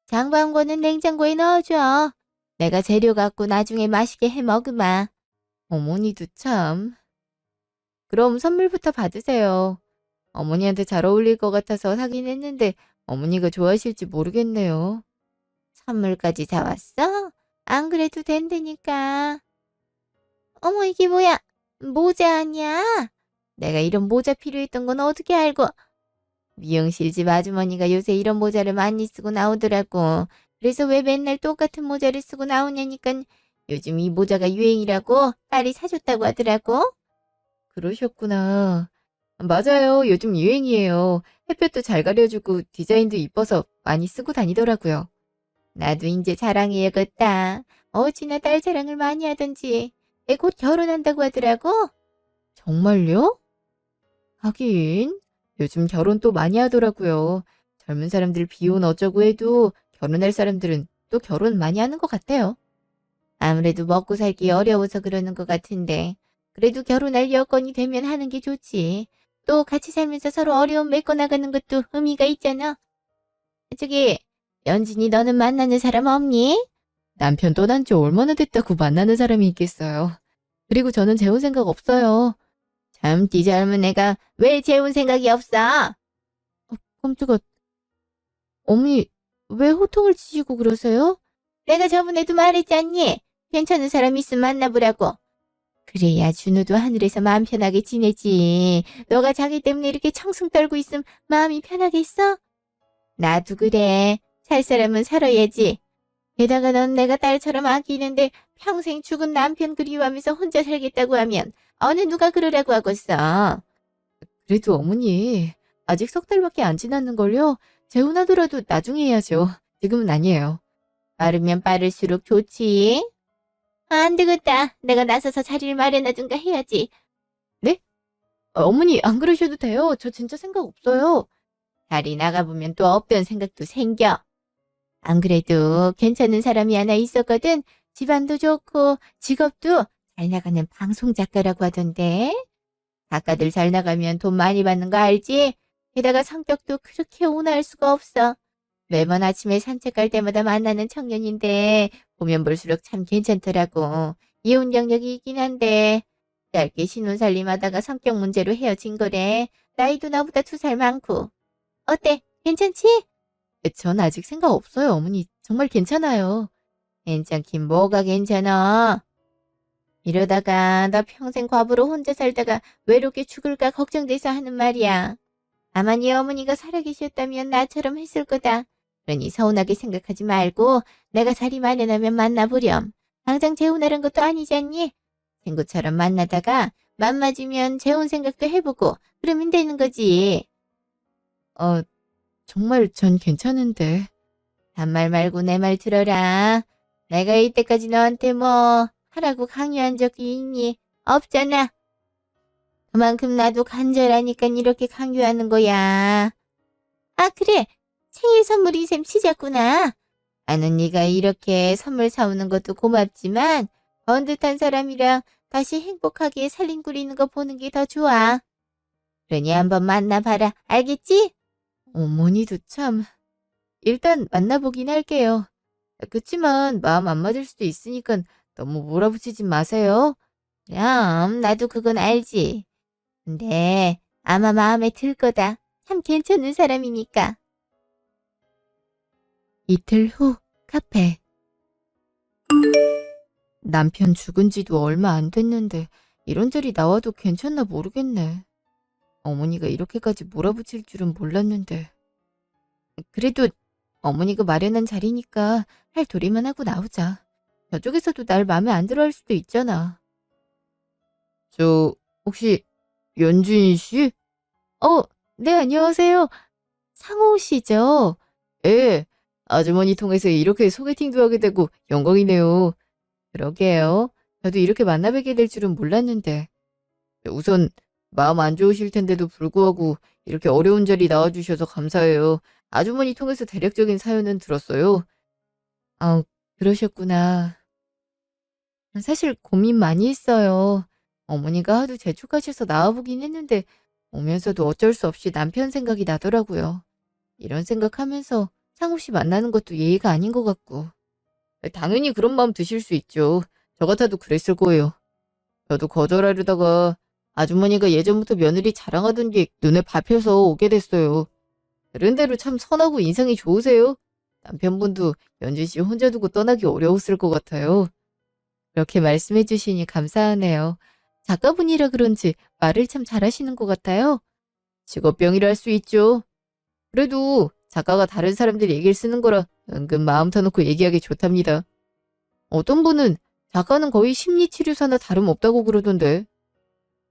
장봐온 거는 냉장고에 넣어줘. 내가 재료 갖고 나중에 맛있게 해 먹으마. 어머니도 참. 그럼 선물부터 받으세요. 어머니한테 잘 어울릴 것 같아서 사긴 했는데 어머니가 좋아하실지 모르겠네요. 선물까지 사왔어? 안 그래도 된다니까. 어머, 이게 뭐야? 모자 아니야? 내가 이런 모자 필요했던 건 어떻게 알고? 미용실 집 아주머니가 요새 이런 모자를 많이 쓰고 나오더라고. 그래서 왜 맨날 똑같은 모자를 쓰고 나오냐니까 요즘 이 모자가 유행이라고 딸이 사줬다고 하더라고. 그러셨구나. 맞아요. 요즘 유행이에요. 햇볕도 잘 가려주고 디자인도 이뻐서 많이 쓰고 다니더라고요. 나도 이제 자랑해야겠다. 어찌나 딸 자랑을 많이 하던지. 애 곧 결혼한다고 하더라고. 정말요? 하긴 요즘 결혼 또 많이 하더라고요. 젊은 사람들 비혼 어쩌고 해도 결혼할 사람들은 또 결혼 많이 하는 것 같아요. 아무래도 먹고 살기 어려워서 그러는 것 같은데 그래도 결혼할 여건이 되면 하는 게 좋지. 또 같이 살면서 서로 어려움 메꿔나가는 것도 의미가 있잖아. 저기 연진이 너는 만나는 사람 없니? 남편 떠난 지 얼마나 됐다고 만나는 사람이 있겠어요. 그리고 저는 재혼 생각 없어요. 젊디 젊은 애가 왜 재혼 생각이 없어? 깜짝아. 어머니, 왜 호통을 치시고 그러세요? 내가 저번에도 말했잖니. 괜찮은 사람 있으면 만나보라고. 그래야 준우도 하늘에서 마음 편하게 지내지. 너가 자기 때문에 이렇게 청승 떨고 있으면 마음이 편하겠어? 나도 그래. 살 사람은 살아야지. 게다가 넌 내가 딸처럼 아끼는데 평생 죽은 남편 그리워하면서 혼자 살겠다고 하면 어느 누가 그러라고 하겠어. 그래도 어머니, 아직 석 달밖에 안 지났는걸요? 재혼하더라도 나중에 해야죠. 지금은 아니에요. 빠르면 빠를수록 좋지. 안 되겠다. 내가 나서서 자리를 마련하든가 해야지. 네? 어머니, 안 그러셔도 돼요. 저 진짜 생각 없어요. 자리 나가보면 또 없던 생각도 생겨. 안 그래도 괜찮은 사람이 하나 있었거든. 집안도 좋고 직업도 잘 나가는 방송 작가라고 하던데. 작가들 잘 나가면 돈 많이 받는 거 알지? 게다가 성격도 그렇게 온화할 수가 없어. 매번 아침에 산책 갈 때마다 만나는 청년인데 보면 볼수록 참 괜찮더라고. 이혼 경력이 있긴 한데 짧게 신혼살림하다가 성격 문제로 헤어진 거래. 나이도 나보다 2살 많고. 어때? 괜찮지? 전 아직 생각 없어요, 어머니. 정말 괜찮아요. 괜찮긴 뭐가 괜찮아. 이러다가 너 평생 과부로 혼자 살다가 외롭게 죽을까 걱정돼서 하는 말이야. 다만 이 어머니가 살아계셨다면 나처럼 했을 거다. 그러니 서운하게 생각하지 말고 내가 자리 마련하면 만나보렴. 당장 재혼하는 것도 아니지 않니? 친구처럼 만나다가 맘 맞으면 재혼 생각도 해보고 그러면 되는 거지. 정말 전 괜찮은데. 단말 말고 내 말 들어라. 내가 이때까지 너한테 뭐 하라고 강요한 적이 있니? 없잖아. 그만큼 나도 간절하니까 이렇게 강요하는 거야. 아, 그래. 생일 선물이 셈 치자꾸나. 나는 네가 이렇게 선물 사오는 것도 고맙지만 번듯한 사람이랑 다시 행복하게 살림 꾸리는 거 보는 게 더 좋아. 그러니 한번 만나봐라. 알겠지? 어머니도 참. 일단 만나보긴 할게요. 그치만 마음 안 맞을 수도 있으니까 너무 몰아붙이지 마세요. 그럼 나도 그건 알지. 근데 아마 마음에 들 거다. 참 괜찮은 사람이니까. 이틀 후 카페. 남편 죽은 지도 얼마 안 됐는데 이런저리 나와도 괜찮나 모르겠네. 어머니가 이렇게까지 몰아붙일 줄은 몰랐는데. 그래도 어머니가 마련한 자리니까 할 도리만 하고 나오자. 저쪽에서도 날 마음에 안 들어 할 수도 있잖아. 혹시 연진 씨? 네, 안녕하세요. 상호 씨죠? 예, 아주머니 통해서 이렇게 소개팅도 하게 되고 영광이네요. 그러게요. 저도 이렇게 만나뵙게 될 줄은 몰랐는데. 우선 마음 안 좋으실 텐데도 불구하고 이렇게 어려운 자리 나와주셔서 감사해요. 아주머니 통해서 대략적인 사연은 들었어요. 아, 그러셨구나. 사실 고민 많이 했어요. 어머니가 하도 재촉하셔서 나와보긴 했는데 오면서도 어쩔 수 없이 남편 생각이 나더라고요. 이런 생각하면서 상우 씨 만나는 것도 예의가 아닌 것 같고. 당연히 그런 마음 드실 수 있죠. 저 같아도 그랬을 거예요. 저도 거절하려다가 아주머니가 예전부터 며느리 자랑하던 게 눈에 밟혀서 오게 됐어요. 그런대로 참 선하고 인상이 좋으세요. 남편분도 연진 씨 혼자 두고 떠나기 어려웠을 것 같아요. 그렇게 말씀해 주시니 감사하네요. 작가분이라 그런지 말을 참 잘하시는 것 같아요. 직업병이라 할 수 있죠. 그래도 작가가 다른 사람들 얘기를 쓰는 거라 은근 마음 터놓고 얘기하기 좋답니다. 어떤 분은 작가는 거의 심리치료사나 다름없다고 그러던데.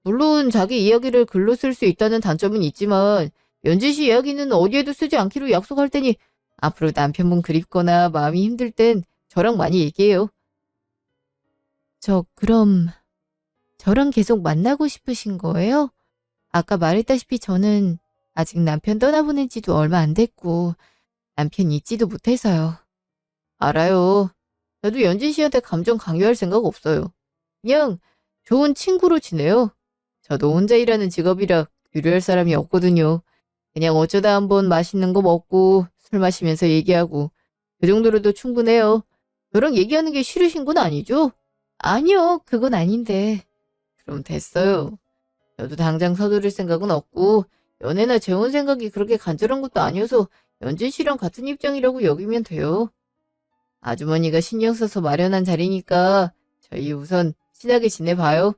물론 자기 이야기를 글로 쓸 수 있다는 단점은 있지만 연진 씨 이야기는 어디에도 쓰지 않기로 약속할 테니 앞으로 남편분 그립거나 마음이 힘들 땐 저랑 많이 얘기해요. 그럼 저랑 계속 만나고 싶으신 거예요? 아까 말했다시피 저는 아직 남편 떠나보낸 지도 얼마 안 됐고 남편 있지도 못해서요. 알아요. 저도 연진 씨한테 감정 강요할 생각 없어요. 그냥 좋은 친구로 지내요. 저도 혼자 일하는 직업이라 유료할 사람이 없거든요. 그냥 어쩌다 한번 맛있는 거 먹고 술 마시면서 얘기하고 그 정도로도 충분해요. 저랑 얘기하는 게 싫으신 건 아니죠? 아니요, 그건 아닌데. 그럼 됐어요. 저도 당장 서두를 생각은 없고 연애나 재혼 생각이 그렇게 간절한 것도 아니어서 연진 씨랑 같은 입장이라고 여기면 돼요. 아주머니가 신경 써서 마련한 자리니까 저희 우선 친하게 지내봐요.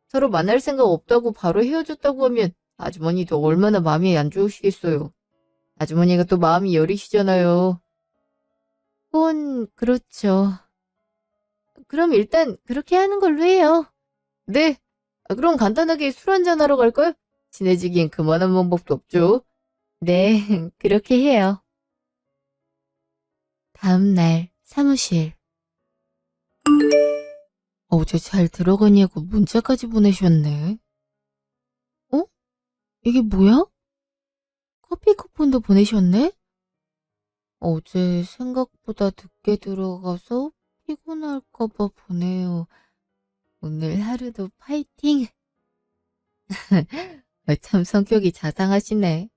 서로 만날 생각 없다고 바로 헤어졌다고 하면 아주머니도 얼마나 마음이 안 좋으시겠어요. 아주머니가 또 마음이 여리시잖아요. 그건 그렇죠. 그럼 일단 그렇게 하는 걸로 해요. 네. 그럼 간단하게 술 한잔 하러 갈까요? 친해지기엔 그만한 방법도 없죠. 네, 그렇게 해요. 다음 날 사무실. 어제 잘 들어가냐고 문자까지 보내셨네. 어? 이게 뭐야? 커피 쿠폰도 보내셨네? 어제 생각보다 늦게 들어가서 피곤할까봐 보내요. 오늘 하루도 파이팅! 참 성격이 자상하시네.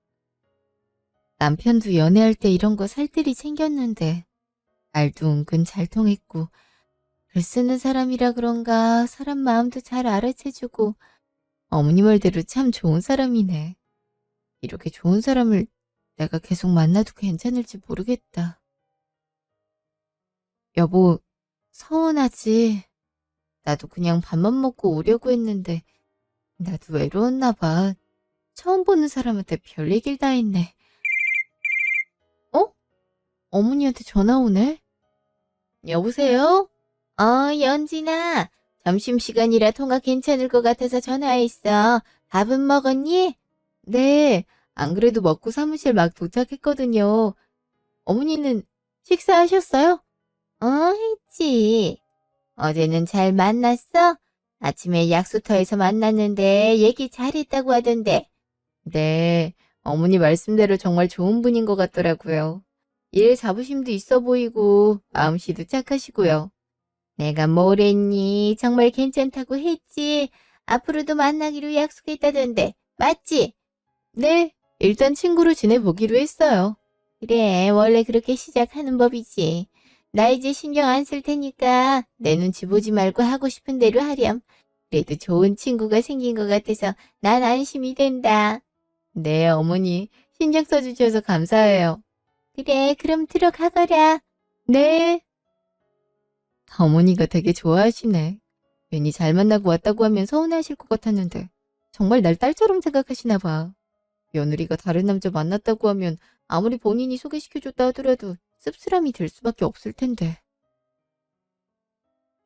남편도 연애할 때 이런 거 살뜰히 챙겼는데 말도 은근 잘 통했고 글 쓰는 사람이라 그런가 사람 마음도 잘 알아채주고 어머니 말대로 참 좋은 사람이네. 이렇게 좋은 사람을 내가 계속 만나도 괜찮을지 모르겠다. 여보, 서운하지? 나도 그냥 밥만 먹고 오려고 했는데 나도 외로웠나 봐. 처음 보는 사람한테 별 얘기를 다 했네. 어? 어머니한테 전화 오네? 여보세요? 연진아. 점심시간이라 통화 괜찮을 것 같아서 전화했어. 밥은 먹었니? 네. 안 그래도 먹고 사무실 막 도착했거든요. 어머니는 식사하셨어요? 했지. 어제는 잘 만났어? 아침에 약수터에서 만났는데 얘기 잘했다고 하던데. 네, 어머니 말씀대로 정말 좋은 분인 것 같더라고요. 일 자부심도 있어 보이고 마음씨도 착하시고요. 내가 뭘 했니? 정말 괜찮다고 했지? 앞으로도 만나기로 약속했다던데. 맞지? 네, 일단 친구로 지내보기로 했어요. 그래, 원래 그렇게 시작하는 법이지. 나 이제 신경 안 쓸 테니까 내 눈치 보지 말고 하고 싶은 대로 하렴. 그래도 좋은 친구가 생긴 것 같아서 난 안심이 된다. 네, 어머니. 신경 써주셔서 감사해요. 그래, 그럼 들어가거라. 네. 어머니가 되게 좋아하시네. 괜히 잘 만나고 왔다고 하면 서운해하실 것 같았는데 정말 날 딸처럼 생각하시나 봐. 며느리가 다른 남자 만났다고 하면 아무리 본인이 소개시켜줬다 하더라도 씁쓸함이 들 수밖에 없을 텐데.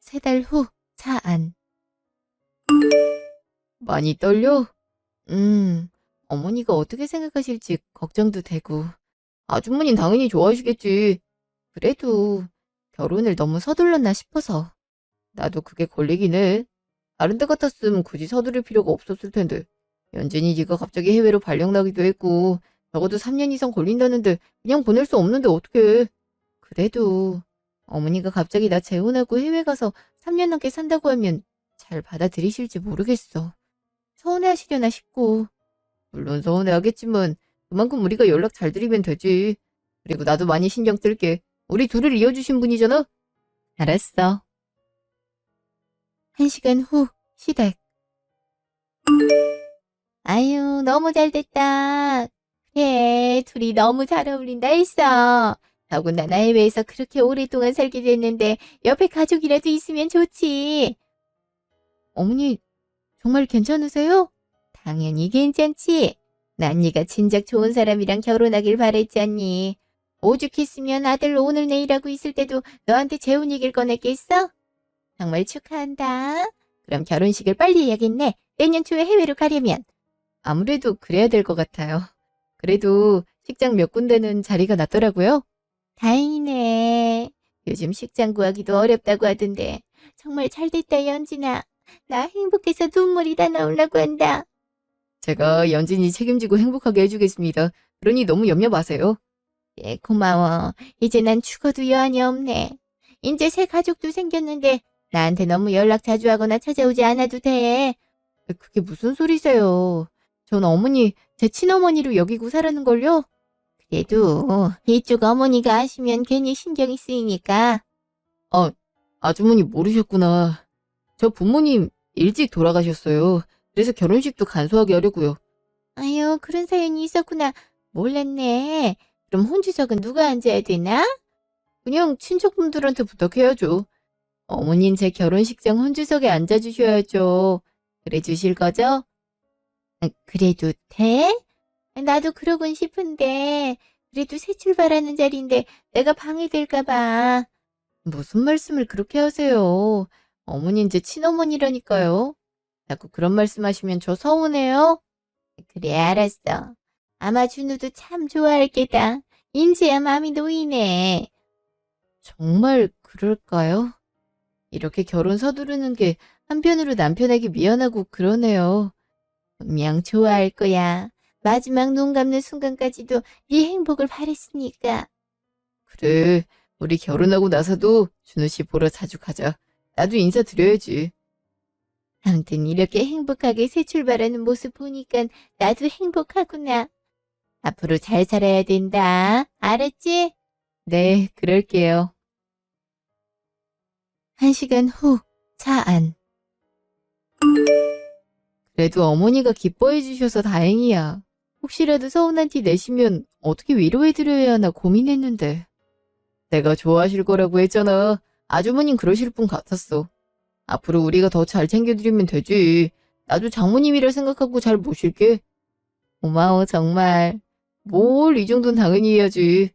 3달 후 차 안. 많이 떨려? 어머니가 어떻게 생각하실지 걱정도 되고. 아주머니는 당연히 좋아하시겠지. 그래도 결혼을 너무 서둘렀나 싶어서. 나도 그게 걸리긴 해. 다른 데 같았으면 굳이 서두를 필요가 없었을 텐데. 연진이 네가 갑자기 해외로 발령 나기도 했고 적어도 3년 이상 걸린다는데 그냥 보낼 수 없는데 어떡해. 그래도 어머니가 갑자기 나 재혼하고 해외 가서 3년 넘게 산다고 하면 잘 받아들이실지 모르겠어. 서운해하시려나 싶고. 물론 서운해하겠지만 그만큼 우리가 연락 잘 드리면 되지. 그리고 나도 많이 신경 쓸게. 우리 둘을 이어주신 분이잖아. 알았어. 1시간 후 시댁. 아유, 너무 잘 됐다. 그래, 둘이 너무 잘 어울린다 했어. 더군다나 해외에서 그렇게 오랫동안 살게 됐는데 옆에 가족이라도 있으면 좋지. 어머니, 정말 괜찮으세요? 당연히 괜찮지. 난 네가 진작 좋은 사람이랑 결혼하길 바랬잖니. 오죽했으면 아들 오늘 내일 하고 있을 때도 너한테 재혼 얘기를 꺼냈겠어? 정말 축하한다. 그럼 결혼식을 빨리 해야겠네. 내년 초에 해외로 가려면. 아무래도 그래야 될 것 같아요. 그래도 식장 몇 군데는 자리가 났더라고요. 다행이네. 요즘 식장 구하기도 어렵다고 하던데. 정말 잘됐다, 연진아. 나 행복해서 눈물이 다 나오려고 한다. 제가 연진이 책임지고 행복하게 해주겠습니다. 그러니 너무 염려 마세요. 예, 고마워. 이제 난 죽어도 여한이 없네. 이제 새 가족도 생겼는데 나한테 너무 연락 자주 하거나 찾아오지 않아도 돼. 그게 무슨 소리세요? 전 어머니 제 친어머니로 여기고 살았는걸요? 그래도 이쪽 어머니가 아시면 괜히 신경이 쓰이니까. 아, 아주머니 모르셨구나. 저 부모님 일찍 돌아가셨어요. 그래서 결혼식도 간소하게 하려고요. 아유, 그런 사연이 있었구나. 몰랐네. 그럼 혼주석은 누가 앉아야 되나? 그냥 친척분들한테 부탁해야죠. 어머닌 제 결혼식장 혼주석에 앉아주셔야죠. 그래 주실 거죠? 그래도 돼? 나도 그러곤 싶은데, 그래도 새 출발하는 자리인데 내가 방해될까 봐. 무슨 말씀을 그렇게 하세요? 어머닌 제 친어머니라니까요. 자꾸 그런 말씀하시면 저 서운해요. 그래, 알았어. 아마 준우도 참 좋아할 게다. 인지야 마음이 놓이네. 정말 그럴까요? 이렇게 결혼 서두르는 게 한편으로 남편에게 미안하고 그러네요. 분명 좋아할 거야. 마지막 눈 감는 순간까지도 네 행복을 바랬으니까. 그래, 우리 결혼하고 나서도 준우 씨 보러 자주 가자. 나도 인사드려야지. 아무튼 이렇게 행복하게 새 출발하는 모습 보니까 나도 행복하구나. 앞으로 잘 살아야 된다. 알았지? 네, 그럴게요. 1시간 후, 차 안. 그래도 어머니가 기뻐해 주셔서 다행이야. 혹시라도 서운한 티 내시면 어떻게 위로해드려야 하나 고민했는데. 내가 좋아하실 거라고 했잖아. 아주머님 그러실 분 같았어. 앞으로 우리가 더 잘 챙겨드리면 되지. 나도 장모님이라 생각하고 잘 모실게. 고마워, 정말. 뭘 이 정도는 당연히 해야지.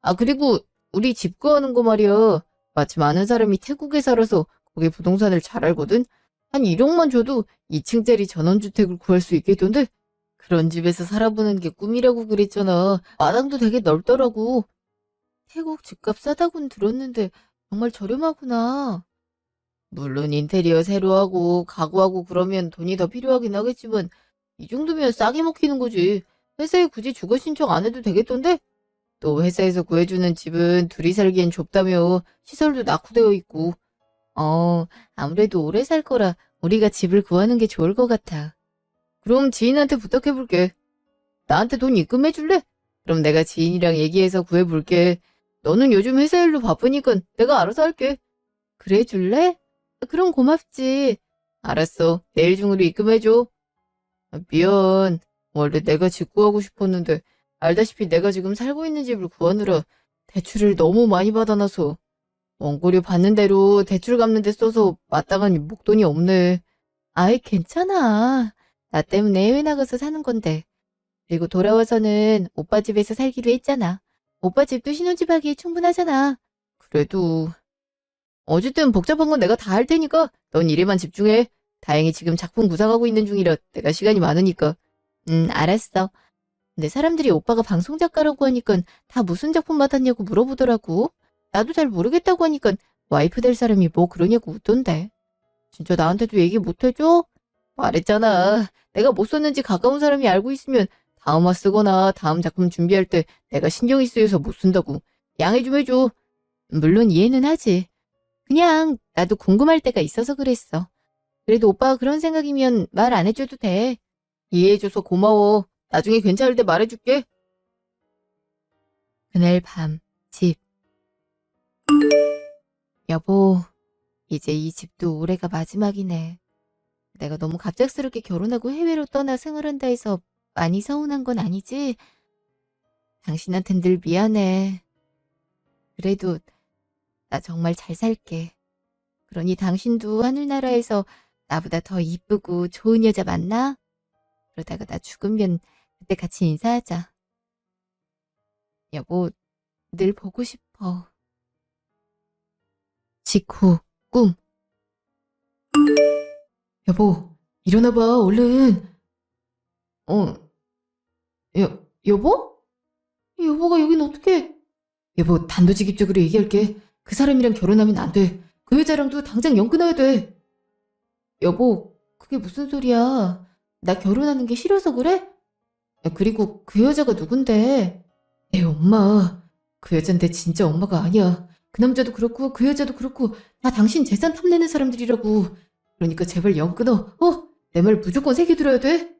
아, 그리고 우리 집 구하는 거 말이야. 마침 아는 사람이 태국에 살아서 거기 부동산을 잘 알거든. 한 1억만 줘도 2층짜리 전원주택을 구할 수 있겠던데? 그런 집에서 살아보는 게 꿈이라고 그랬잖아. 마당도 되게 넓더라고. 태국 집값 싸다고는 들었는데 정말 저렴하구나. 물론 인테리어 새로 하고 가구하고 그러면 돈이 더 필요하긴 하겠지만 이 정도면 싸게 먹히는 거지. 회사에 굳이 주거 신청 안 해도 되겠던데? 또 회사에서 구해주는 집은 둘이 살기엔 좁다며 시설도 낙후되어 있고. 아무래도 오래 살 거라 우리가 집을 구하는 게 좋을 것 같아. 그럼 지인한테 부탁해볼게. 나한테 돈 입금해줄래? 그럼 내가 지인이랑 얘기해서 구해볼게. 너는 요즘 회사 일로 바쁘니까 내가 알아서 할게. 그래 줄래? 그럼 고맙지. 알았어. 내일 중으로 입금해줘. 미안. 원래 내가 집 구하고 싶었는데 알다시피 내가 지금 살고 있는 집을 구하느라 대출을 너무 많이 받아놔서 원고료 받는 대로 대출 갚는 데 써서 마땅한 목돈이 없네. 아이, 괜찮아. 나 때문에 해외 나가서 사는 건데. 그리고 돌아와서는 오빠 집에서 살기로 했잖아. 오빠 집도 신혼집 하기에 충분하잖아. 그래도 어쨌든 복잡한 건 내가 다 할 테니까 넌 일에만 집중해. 다행히 지금 작품 구상하고 있는 중이라 내가 시간이 많으니까. 알았어. 근데 사람들이 오빠가 방송작가라고 하니까 다 무슨 작품 맡았냐고 물어보더라고. 나도 잘 모르겠다고 하니까 와이프 될 사람이 뭐 그러냐고 웃던데. 진짜 나한테도 얘기 못 해줘? 말했잖아. 내가 뭐 썼는지 가까운 사람이 알고 있으면 다음화 쓰거나 다음 작품 준비할 때 내가 신경이 쓰여서 못 쓴다고. 양해 좀 해줘. 물론 이해는 하지. 그냥 나도 궁금할 때가 있어서 그랬어. 그래도 오빠가 그런 생각이면 말 안 해줘도 돼. 이해해줘서 고마워. 나중에 괜찮을 때 말해줄게. 그날 밤, 집. 여보, 이제 이 집도 올해가 마지막이네. 내가 너무 갑작스럽게 결혼하고 해외로 떠나 생활한다 해서 많이 서운한 건 아니지? 당신한텐 늘 미안해. 그래도 나 정말 잘 살게. 그러니 당신도 하늘나라에서 나보다 더 이쁘고 좋은 여자 만나? 그러다가 나 죽으면 그때 같이 인사하자. 여보, 늘 보고 싶어. 직후, 꿈. 여보, 일어나봐, 얼른. 어, 여보? 여보가 여긴 어떻게? 여보, 단도직입적으로 얘기할게. 그 사람이랑 결혼하면 안 돼. 그 여자랑도 당장 연 끊어야 돼. 여보, 그게 무슨 소리야? 나 결혼하는 게 싫어서 그래? 그리고 그 여자가 누군데? 내 엄마. 그 여잔데 진짜 엄마가 아니야. 그 남자도 그렇고 그 여자도 그렇고 다 당신 재산 탐내는 사람들이라고. 그러니까 제발 연 끊어. 내 말 무조건 새겨 들어야 돼.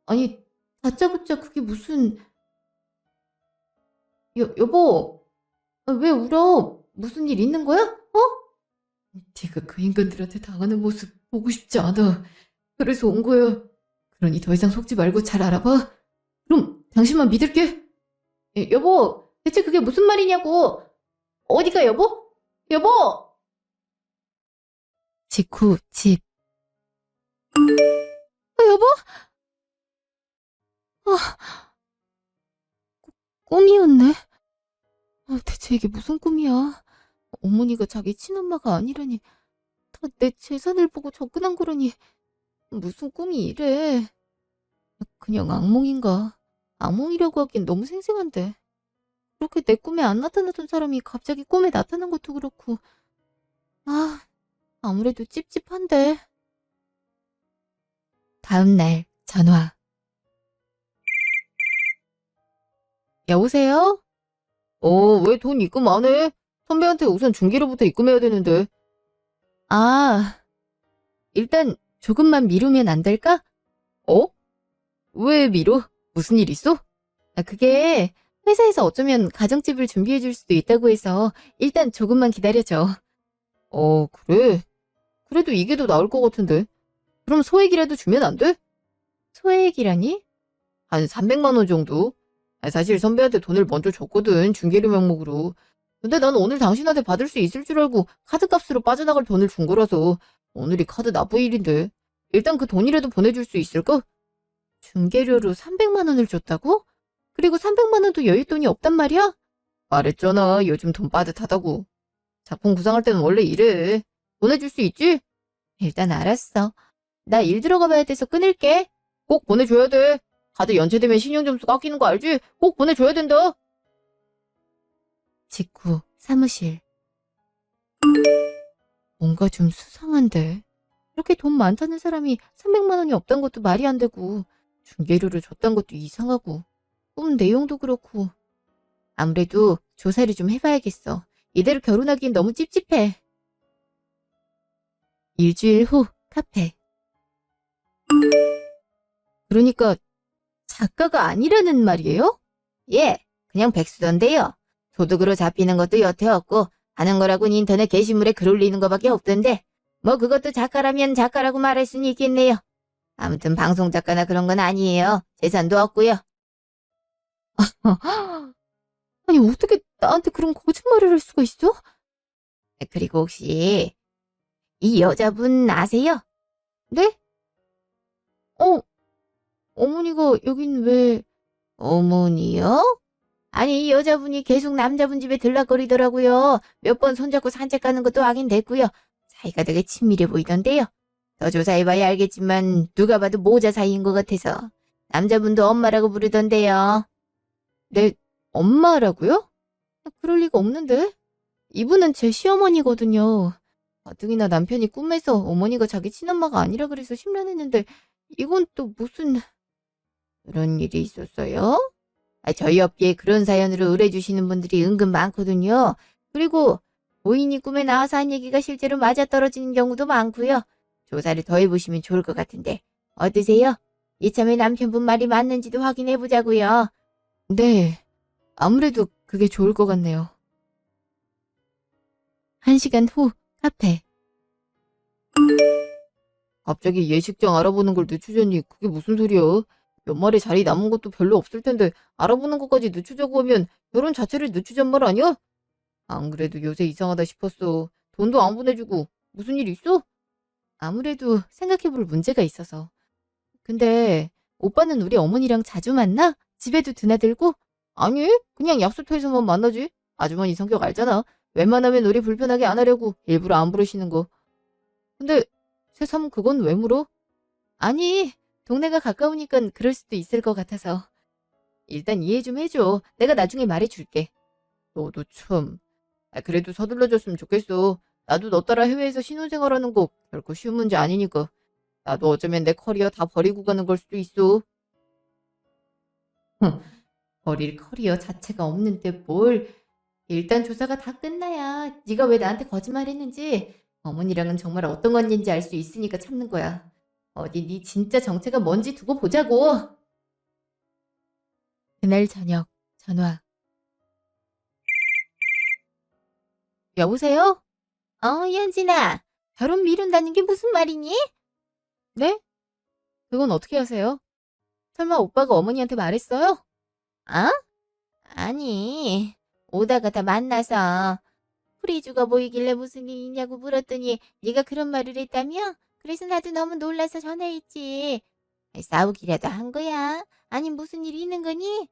아니, 다짜고짜 그게 무슨... 여보, 왜 울어? 무슨 일 있는 거야? 네가 그 인간들한테 당하는 모습 보고 싶지 않아. 그래서 온 거야. 그러니 더 이상 속지 말고 잘 알아봐. 그럼 당신만 믿을게. 여보, 대체 그게 무슨 말이냐고. 어디가 여보? 여보! 직후 집. 여보? 꿈이었네. 대체 이게 무슨 꿈이야? 어머니가 자기 친엄마가 아니라니. 다 내 재산을 보고 접근한 거라니. 무슨 꿈이 이래. 그냥 악몽인가? 악몽이라고 하기엔 너무 생생한데. 그렇게 내 꿈에 안 나타나던 사람이 갑자기 꿈에 나타난 것도 그렇고. 아무래도 찝찝한데. 다음 날 전화. 여보세요? 왜 돈 입금 안 해? 선배한테 우선 중개료부터 입금해야 되는데. 일단 조금만 미루면 안 될까? 왜 미뤄? 무슨 일 있어? 그게 회사에서 어쩌면 가정집을 준비해 줄 수도 있다고 해서 일단 조금만 기다려줘. 그래? 그래도 이게 더 나을 것 같은데. 그럼 소액이라도 주면 안 돼? 소액이라니? 한 300만 원 정도? 사실 선배한테 돈을 먼저 줬거든, 중개료 명목으로. 근데 난 오늘 당신한테 받을 수 있을 줄 알고 카드값으로 빠져나갈 돈을 준 거라서 오늘이 카드 납부일인데 일단 그 돈이라도 보내줄 수 있을까? 중개료로 300만 원을 줬다고? 그리고 300만 원도 여윳돈이 없단 말이야? 말했잖아, 요즘 돈 빠듯하다고. 작품 구상할 때는 원래 이래. 보내줄 수 있지? 일단 알았어. 나 일 들어가 봐야 돼서 끊을게. 꼭 보내줘야 돼. 카드 연체되면 신용점수 깎이는 거 알지? 꼭 보내줘야 된다. 직후 사무실. 뭔가 좀 수상한데. 이렇게 돈 많다는 사람이 300만 원이 없단 것도 말이 안 되고 중개료를 줬단 것도 이상하고 꿈 내용도 그렇고. 아무래도 조사를 좀 해봐야겠어. 이대로 결혼하기엔 너무 찝찝해. 일주일 후 카페. 그러니까 작가가 아니라는 말이에요? 예, 그냥 백수던데요. 소득으로 잡히는 것도 여태 없고 하는 거라곤 인터넷 게시물에 글 올리는 거밖에 없던데 뭐 그것도 작가라면 작가라고 말할 수는 있겠네요. 아무튼 방송 작가나 그런 건 아니에요. 재산도 없고요. 아니 어떻게 나한테 그런 거짓말을 할 수가 있어? 그리고 혹시 이 여자분 아세요? 네? 어머니가 여긴 왜... 어머니요? 아니 이 여자분이 계속 남자분 집에 들락거리더라고요. 몇 번 손잡고 산책 가는 것도 확인됐고요. 사이가 되게 친밀해 보이던데요. 더 조사해봐야 알겠지만 누가 봐도 모자 사이인 것 같아서 남자분도 엄마라고 부르던데요. 네, 엄마라고요? 그럴 리가 없는데. 이분은 제 시어머니거든요. 가뜩이나 남편이 꿈에서 어머니가 자기 친엄마가 아니라 그래서 심란했는데 이건 또 무슨... 그런 일이 있었어요? 저희 업계에 그런 사연으로 의뢰주시는 분들이 은근 많거든요. 그리고 고인이 꿈에 나와서 한 얘기가 실제로 맞아떨어지는 경우도 많고요. 조사를 더 해보시면 좋을 것 같은데 어떠세요? 이참에 남편분 말이 맞는지도 확인해보자고요. 네, 아무래도 그게 좋을 것 같네요. 1시간 후 카페. 갑자기 예식장 알아보는 걸 늦추자니 그게 무슨 소리야? 연말에 자리 남은 것도 별로 없을 텐데 알아보는 것까지 늦추자고 하면 결혼 자체를 늦추잔 말 아니야? 안 그래도 요새 이상하다 싶었어. 돈도 안 보내주고 무슨 일 있어? 아무래도 생각해볼 문제가 있어서. 근데 오빠는 우리 어머니랑 자주 만나? 집에도 드나들고? 아니, 그냥 약속해서만 만나지. 아주머니 성격 알잖아. 웬만하면 우리 불편하게 안 하려고 일부러 안 부르시는 거. 근데 새삼 그건 왜 물어? 아니, 동네가 가까우니까 그럴 수도 있을 것 같아서. 일단 이해 좀 해줘. 내가 나중에 말해줄게. 너도 참. 그래도 서둘러줬으면 좋겠어. 나도 너 따라 해외에서 신혼생활하는 거 결코 쉬운 문제 아니니까. 나도 어쩌면 내 커리어 다 버리고 가는 걸 수도 있어. 흥, 버릴 커리어 자체가 없는데 뭘. 일단 조사가 다 끝나야 네가 왜 나한테 거짓말했는지 어머니랑은 정말 어떤 관계인지 알 수 있으니까 참는 거야. 어디 네 진짜 정체가 뭔지 두고 보자고. 그날 저녁 전화. 여보세요? 현진아. 결혼 미룬다는 게 무슨 말이니? 네? 그건 어떻게 하세요? 설마 오빠가 어머니한테 말했어요? 어? 아니, 오다가 다 만나서 프리주가 보이길래 무슨 일 있냐고 물었더니 네가 그런 말을 했다며? 그래서 나도 너무 놀라서 전화했지. 싸우기라도 한 거야? 아니 무슨 일이 있는 거니?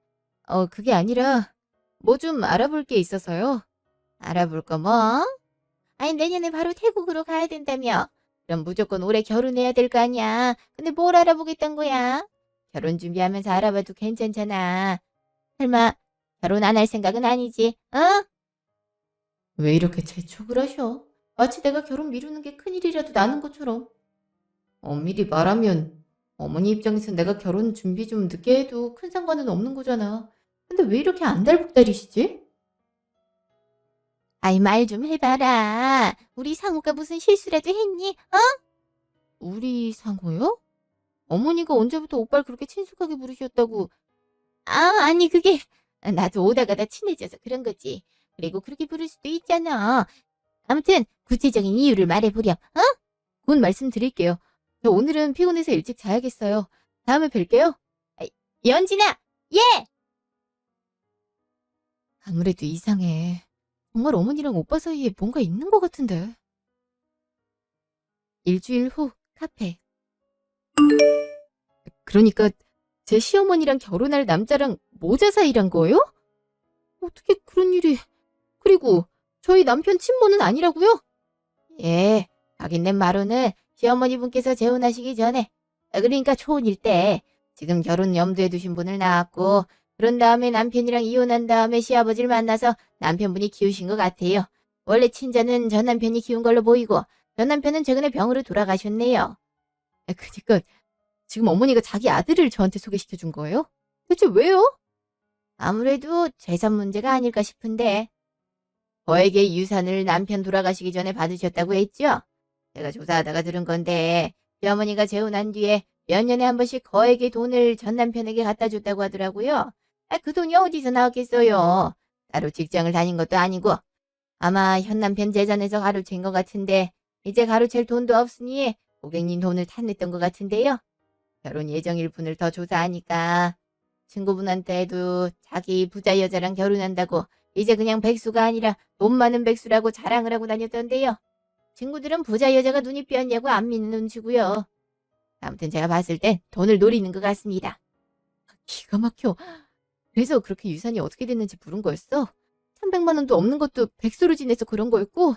그게 아니라 뭐 좀 알아볼 게 있어서요. 알아볼 거 뭐? 아니 내년에 바로 태국으로 가야 된다며. 그럼 무조건 올해 결혼해야 될 거 아니야. 근데 뭘 알아보겠단 거야? 결혼 준비하면서 알아봐도 괜찮잖아. 설마 결혼 안 할 생각은 아니지? 어? 왜 이렇게 재촉을 하셔? 마치 내가 결혼 미루는 게 큰일이라도 나는 것처럼. 엄밀히 말하면 어머니 입장에서 내가 결혼 준비 좀 늦게 해도 큰 상관은 없는 거잖아. 근데 왜 이렇게 안달복달이시지? 아이 말 좀 해봐라. 우리 상우가 무슨 실수라도 했니? 어? 우리 상우요? 어머니가 언제부터 오빠를 그렇게 친숙하게 부르셨다고. 아니 그게 나도 오다 가다 친해져서 그런 거지. 그리고 그렇게 부를 수도 있잖아. 아무튼 구체적인 이유를 말해보렴. 어? 곧 말씀드릴게요. 저 오늘은 피곤해서 일찍 자야겠어요. 다음에 뵐게요. 아, 연진아! 예! 아무래도 이상해. 정말 어머니랑 오빠 사이에 뭔가 있는 것 같은데. 일주일 후 카페. 그러니까 제 시어머니랑 결혼할 남자랑 모자 사이란 거예요? 어떻게 그런 일이. 그리고 저희 남편 친모는 아니라고요? 예, 자기네 말로는 시어머니분께서 재혼하시기 전에, 그러니까 초혼일 때 지금 결혼 염두에 두신 분을 낳았고, 그런 다음에 남편이랑 이혼한 다음에 시아버지를 만나서 남편분이 키우신 것 같아요. 원래 친자는 전 남편이 키운 걸로 보이고 전 남편은 최근에 병으로 돌아가셨네요. 그니까 지금 어머니가 자기 아들을 저한테 소개시켜 준 거예요? 대체 왜요? 아무래도 재산 문제가 아닐까 싶은데. 거액의 유산을 남편 돌아가시기 전에 받으셨다고 했죠? 제가 조사하다가 들은 건데 시어머니가 재혼한 뒤에 몇 년에 한 번씩 거액의 돈을 전 남편에게 갖다 줬다고 하더라고요. 그 돈이 어디서 나왔겠어요? 따로 직장을 다닌 것도 아니고. 아마 현 남편 재산에서 가로챈 것 같은데 이제 가로챌 돈도 없으니 고객님 돈을 탔냈던 것 같은데요. 결혼 예정일 분을 더 조사하니까 친구분한테도 자기 부자 여자랑 결혼한다고 이제 그냥 백수가 아니라 돈 많은 백수라고 자랑을 하고 다녔던데요. 친구들은 부자 여자가 눈이 삐었냐고 안 믿는 눈치고요. 아무튼 제가 봤을 땐 돈을 노리는 것 같습니다. 기가 막혀. 그래서 그렇게 유산이 어떻게 됐는지 물은 거였어? 300만 원도 없는 것도 백수로 지내서 그런 거였고.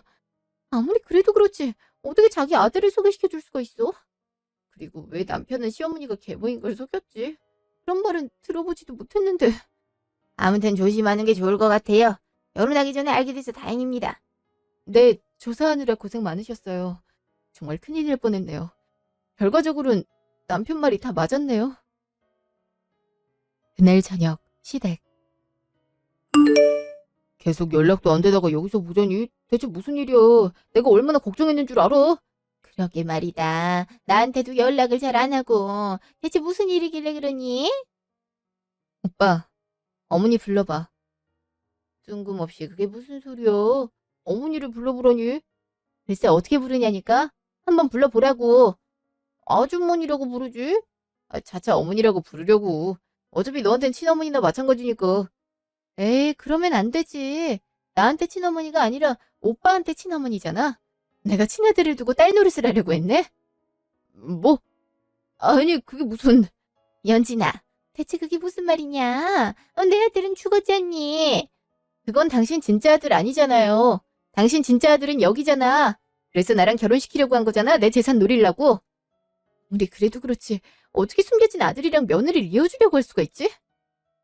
아무리 그래도 그렇지 어떻게 자기 아들을 소개시켜 줄 수가 있어? 그리고 왜 남편은 시어머니가 계모인 걸 속였지? 그런 말은 들어보지도 못했는데. 아무튼 조심하는 게 좋을 것 같아요. 결혼하기 전에 알게 돼서 다행입니다. 네, 조사하느라 고생 많으셨어요. 정말 큰일 날 뻔했네요. 결과적으로는 남편 말이 다 맞았네요. 그날 저녁 시댁. 계속 연락도 안 되다가 여기서 보자니 대체 무슨 일이야. 내가 얼마나 걱정했는 줄 알아? 그러게 말이다. 나한테도 연락을 잘 안 하고. 대체 무슨 일이길래 그러니? 오빠, 어머니 불러봐. 뜬금없이 그게 무슨 소리야. 어머니를 불러보라니. 글쎄 어떻게 부르냐니까? 한번 불러보라고. 아주머니라고 부르지? 차차 어머니라고 부르려고. 어차피 너한텐 친어머니나 마찬가지니까. 에이, 그러면 안 되지. 나한테 친어머니가 아니라 오빠한테 친어머니잖아. 내가 친아들을 두고 딸 노릇을 하려고 했네? 뭐? 아니, 그게 무슨. 연진아, 대체 그게 무슨 말이냐? 내 아들은 죽었잖니. 그건 당신 진짜 아들 아니잖아요. 당신 진짜 아들은 여기잖아. 그래서 나랑 결혼시키려고 한 거잖아. 내 재산 노리려고. 우리 그래도 그렇지. 어떻게 숨겨진 아들이랑 며느리를 이어주려고 할 수가 있지?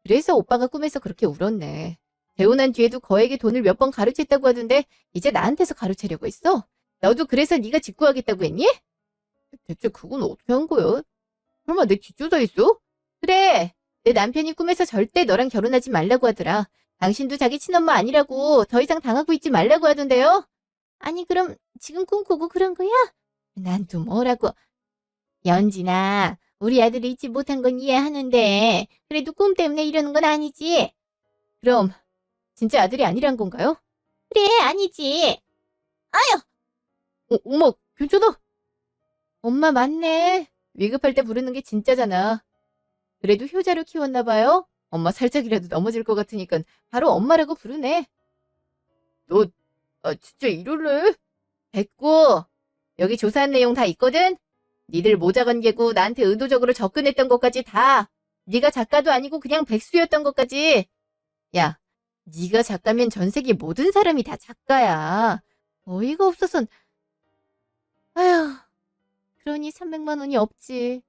그래서 오빠가 꿈에서 그렇게 울었네. 재혼한 뒤에도 거액의 돈을 몇 번 가로챘다고 하던데 이제 나한테서 가로채려고 했어? 너도 그래서 네가 직구하겠다고 했니? 대체 그건 어떻게 한 거야? 설마 내 뒷조사했어? 그래. 내 남편이 꿈에서 절대 너랑 결혼하지 말라고 하더라. 당신도 자기 친엄마 아니라고 더 이상 당하고 있지 말라고 하던데요? 아니 그럼 지금 꿈 꾸고 그런 거야? 난 또 뭐라고. 연진아, 우리 아들이 잊지 못한 건 이해하는데 그래도 꿈 때문에 이러는 건 아니지? 그럼 진짜 아들이 아니란 건가요? 그래, 아니지. 아유! 엄마, 괜찮아? 엄마 맞네. 위급할 때 부르는 게 진짜잖아. 그래도 효자로 키웠나 봐요? 엄마 살짝이라도 넘어질 것 같으니까 바로 엄마라고 부르네. 너, 진짜 이럴래? 됐고, 여기 조사한 내용 다 있거든? 니들 모자 관계고 나한테 의도적으로 접근했던 것까지 다. 네가 작가도 아니고 그냥 백수였던 것까지. 야, 네가 작가면 전 세계 모든 사람이 다 작가야. 어이가 없어선. 아휴, 그러니 300만 원이 없지.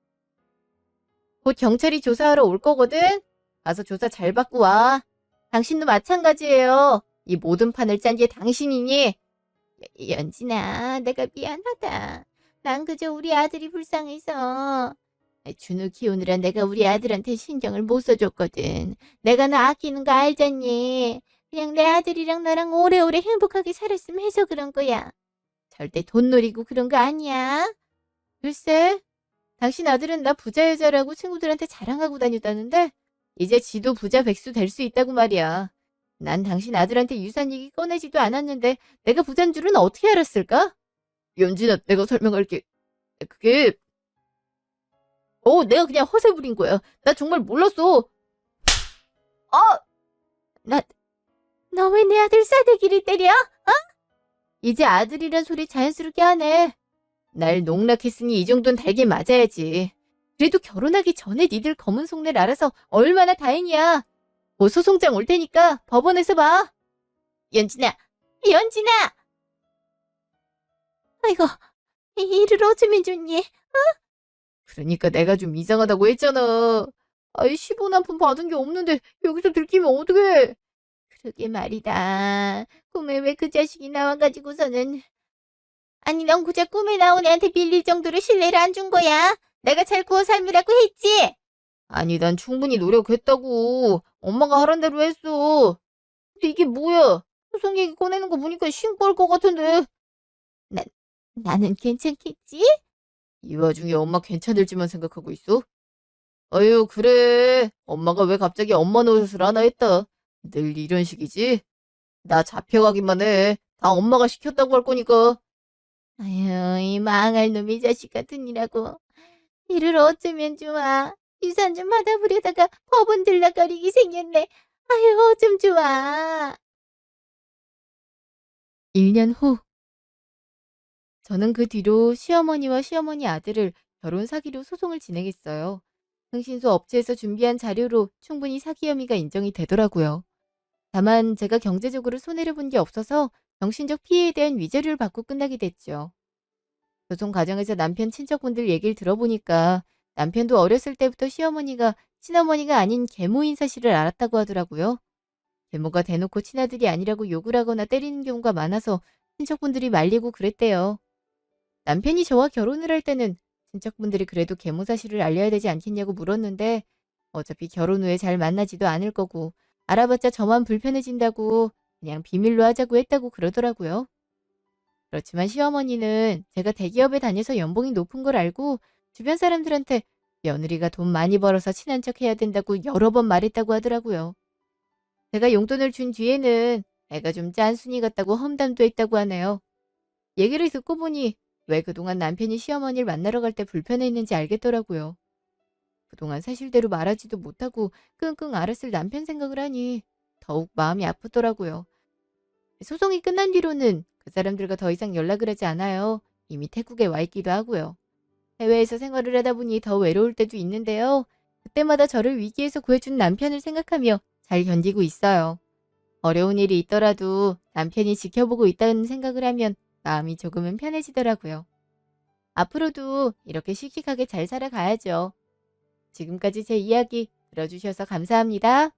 곧 경찰이 조사하러 올 거거든? 가서 조사 잘 받고 와. 당신도 마찬가지예요. 이 모든 판을 짠 게 당신이니? 연진아, 내가 미안하다. 난 그저 우리 아들이 불쌍해서. 준우 키우느라 내가 우리 아들한테 신경을 못 써줬거든. 내가 너 아끼는 거 알잖니? 그냥 내 아들이랑 나랑 오래오래 행복하게 살았으면 해서 그런 거야. 절대 돈 노리고 그런 거 아니야. 글쎄, 당신 아들은 나 부자 여자라고 친구들한테 자랑하고 다녔다는데 이제 지도 부자 백수 될 수 있다고 말이야. 난 당신 아들한테 유산 얘기 꺼내지도 않았는데 내가 부자인 줄은 어떻게 알았을까? 연진아, 내가 설명할게. 그게 내가 그냥 허세 부린 거야. 나 정말 몰랐어. 아! 나, 너 왜 내 아들 싸대기를 때려? 이제 아들이란 소리 자연스럽게 하네. 날 농락했으니 이 정도는 달게 맞아야지. 그래도 결혼하기 전에 니들 검은 속내를 알아서 얼마나 다행이야. 뭐 소송장 올 테니까 법원에서 봐. 연진아, 연진아! 아이고, 이를 어쩌면 좋니? 그러니까 내가 좀 이상하다고 했잖아. 아이, 10원 한 푼 받은 게 없는데 여기서 들키면 어떡해. 그러게 말이다. 꿈에 왜 그 자식이 나와가지고서는. 아니, 넌 고작 꿈에 나온 애한테 빌릴 정도로 신뢰를 안 준 거야? 내가 잘 구워 삶으라고 했지? 아니, 난 충분히 노력했다고. 엄마가 하란 대로 했어. 근데 이게 뭐야? 소송 얘기 꺼내는 거 보니까 신고할 것 같은데. 나, 나는 괜찮겠지? 이 와중에 엄마 괜찮을지만 생각하고 있어? 아유, 그래. 엄마가 왜 갑자기 엄마 노릇을 하나 했다. 늘 이런 식이지? 나 잡혀가기만 해. 다 엄마가 시켰다고 할 거니까. 아유, 이 망할 놈이 자식 같은 이라고. 이를 어쩌면 좋아. 유산 좀 받아보려다가 법원 들락거리기 생겼네. 아유, 어쩜 좋아. 1년 후, 저는 그 뒤로 시어머니와 시어머니 아들을 결혼 사기로 소송을 진행했어요. 흥신소 업체에서 준비한 자료로 충분히 사기 혐의가 인정이 되더라고요. 다만 제가 경제적으로 손해를 본 게 없어서 정신적 피해에 대한 위자료를 받고 끝나게 됐죠. 소송 과정에서 남편 친척분들 얘기를 들어보니까 남편도 어렸을 때부터 시어머니가 친어머니가 아닌 계모인 사실을 알았다고 하더라고요. 계모가 대놓고 친아들이 아니라고 욕을 하거나 때리는 경우가 많아서 친척분들이 말리고 그랬대요. 남편이 저와 결혼을 할 때는 친척분들이 그래도 계모 사실을 알려야 되지 않겠냐고 물었는데 어차피 결혼 후에 잘 만나지도 않을 거고 알아봤자 저만 불편해진다고 그냥 비밀로 하자고 했다고 그러더라고요. 그렇지만 시어머니는 제가 대기업에 다녀서 연봉이 높은 걸 알고 주변 사람들한테 며느리가 돈 많이 벌어서 친한 척 해야 된다고 여러 번 말했다고 하더라고요. 제가 용돈을 준 뒤에는 애가 좀 짠순이 같다고 험담도 했다고 하네요. 얘기를 듣고 보니 왜 그동안 남편이 시어머니를 만나러 갈 때 불편해했는지 알겠더라고요. 그동안 사실대로 말하지도 못하고 끙끙 앓았을 남편 생각을 하니 더욱 마음이 아프더라고요. 소송이 끝난 뒤로는 그 사람들과 더 이상 연락을 하지 않아요. 이미 태국에 와 있기도 하고요. 해외에서 생활을 하다 보니 더 외로울 때도 있는데요. 그때마다 저를 위기에서 구해준 남편을 생각하며 잘 견디고 있어요. 어려운 일이 있더라도 남편이 지켜보고 있다는 생각을 하면 마음이 조금은 편해지더라고요. 앞으로도 이렇게 씩씩하게 잘 살아가야죠. 지금까지 제 이야기 들어주셔서 감사합니다.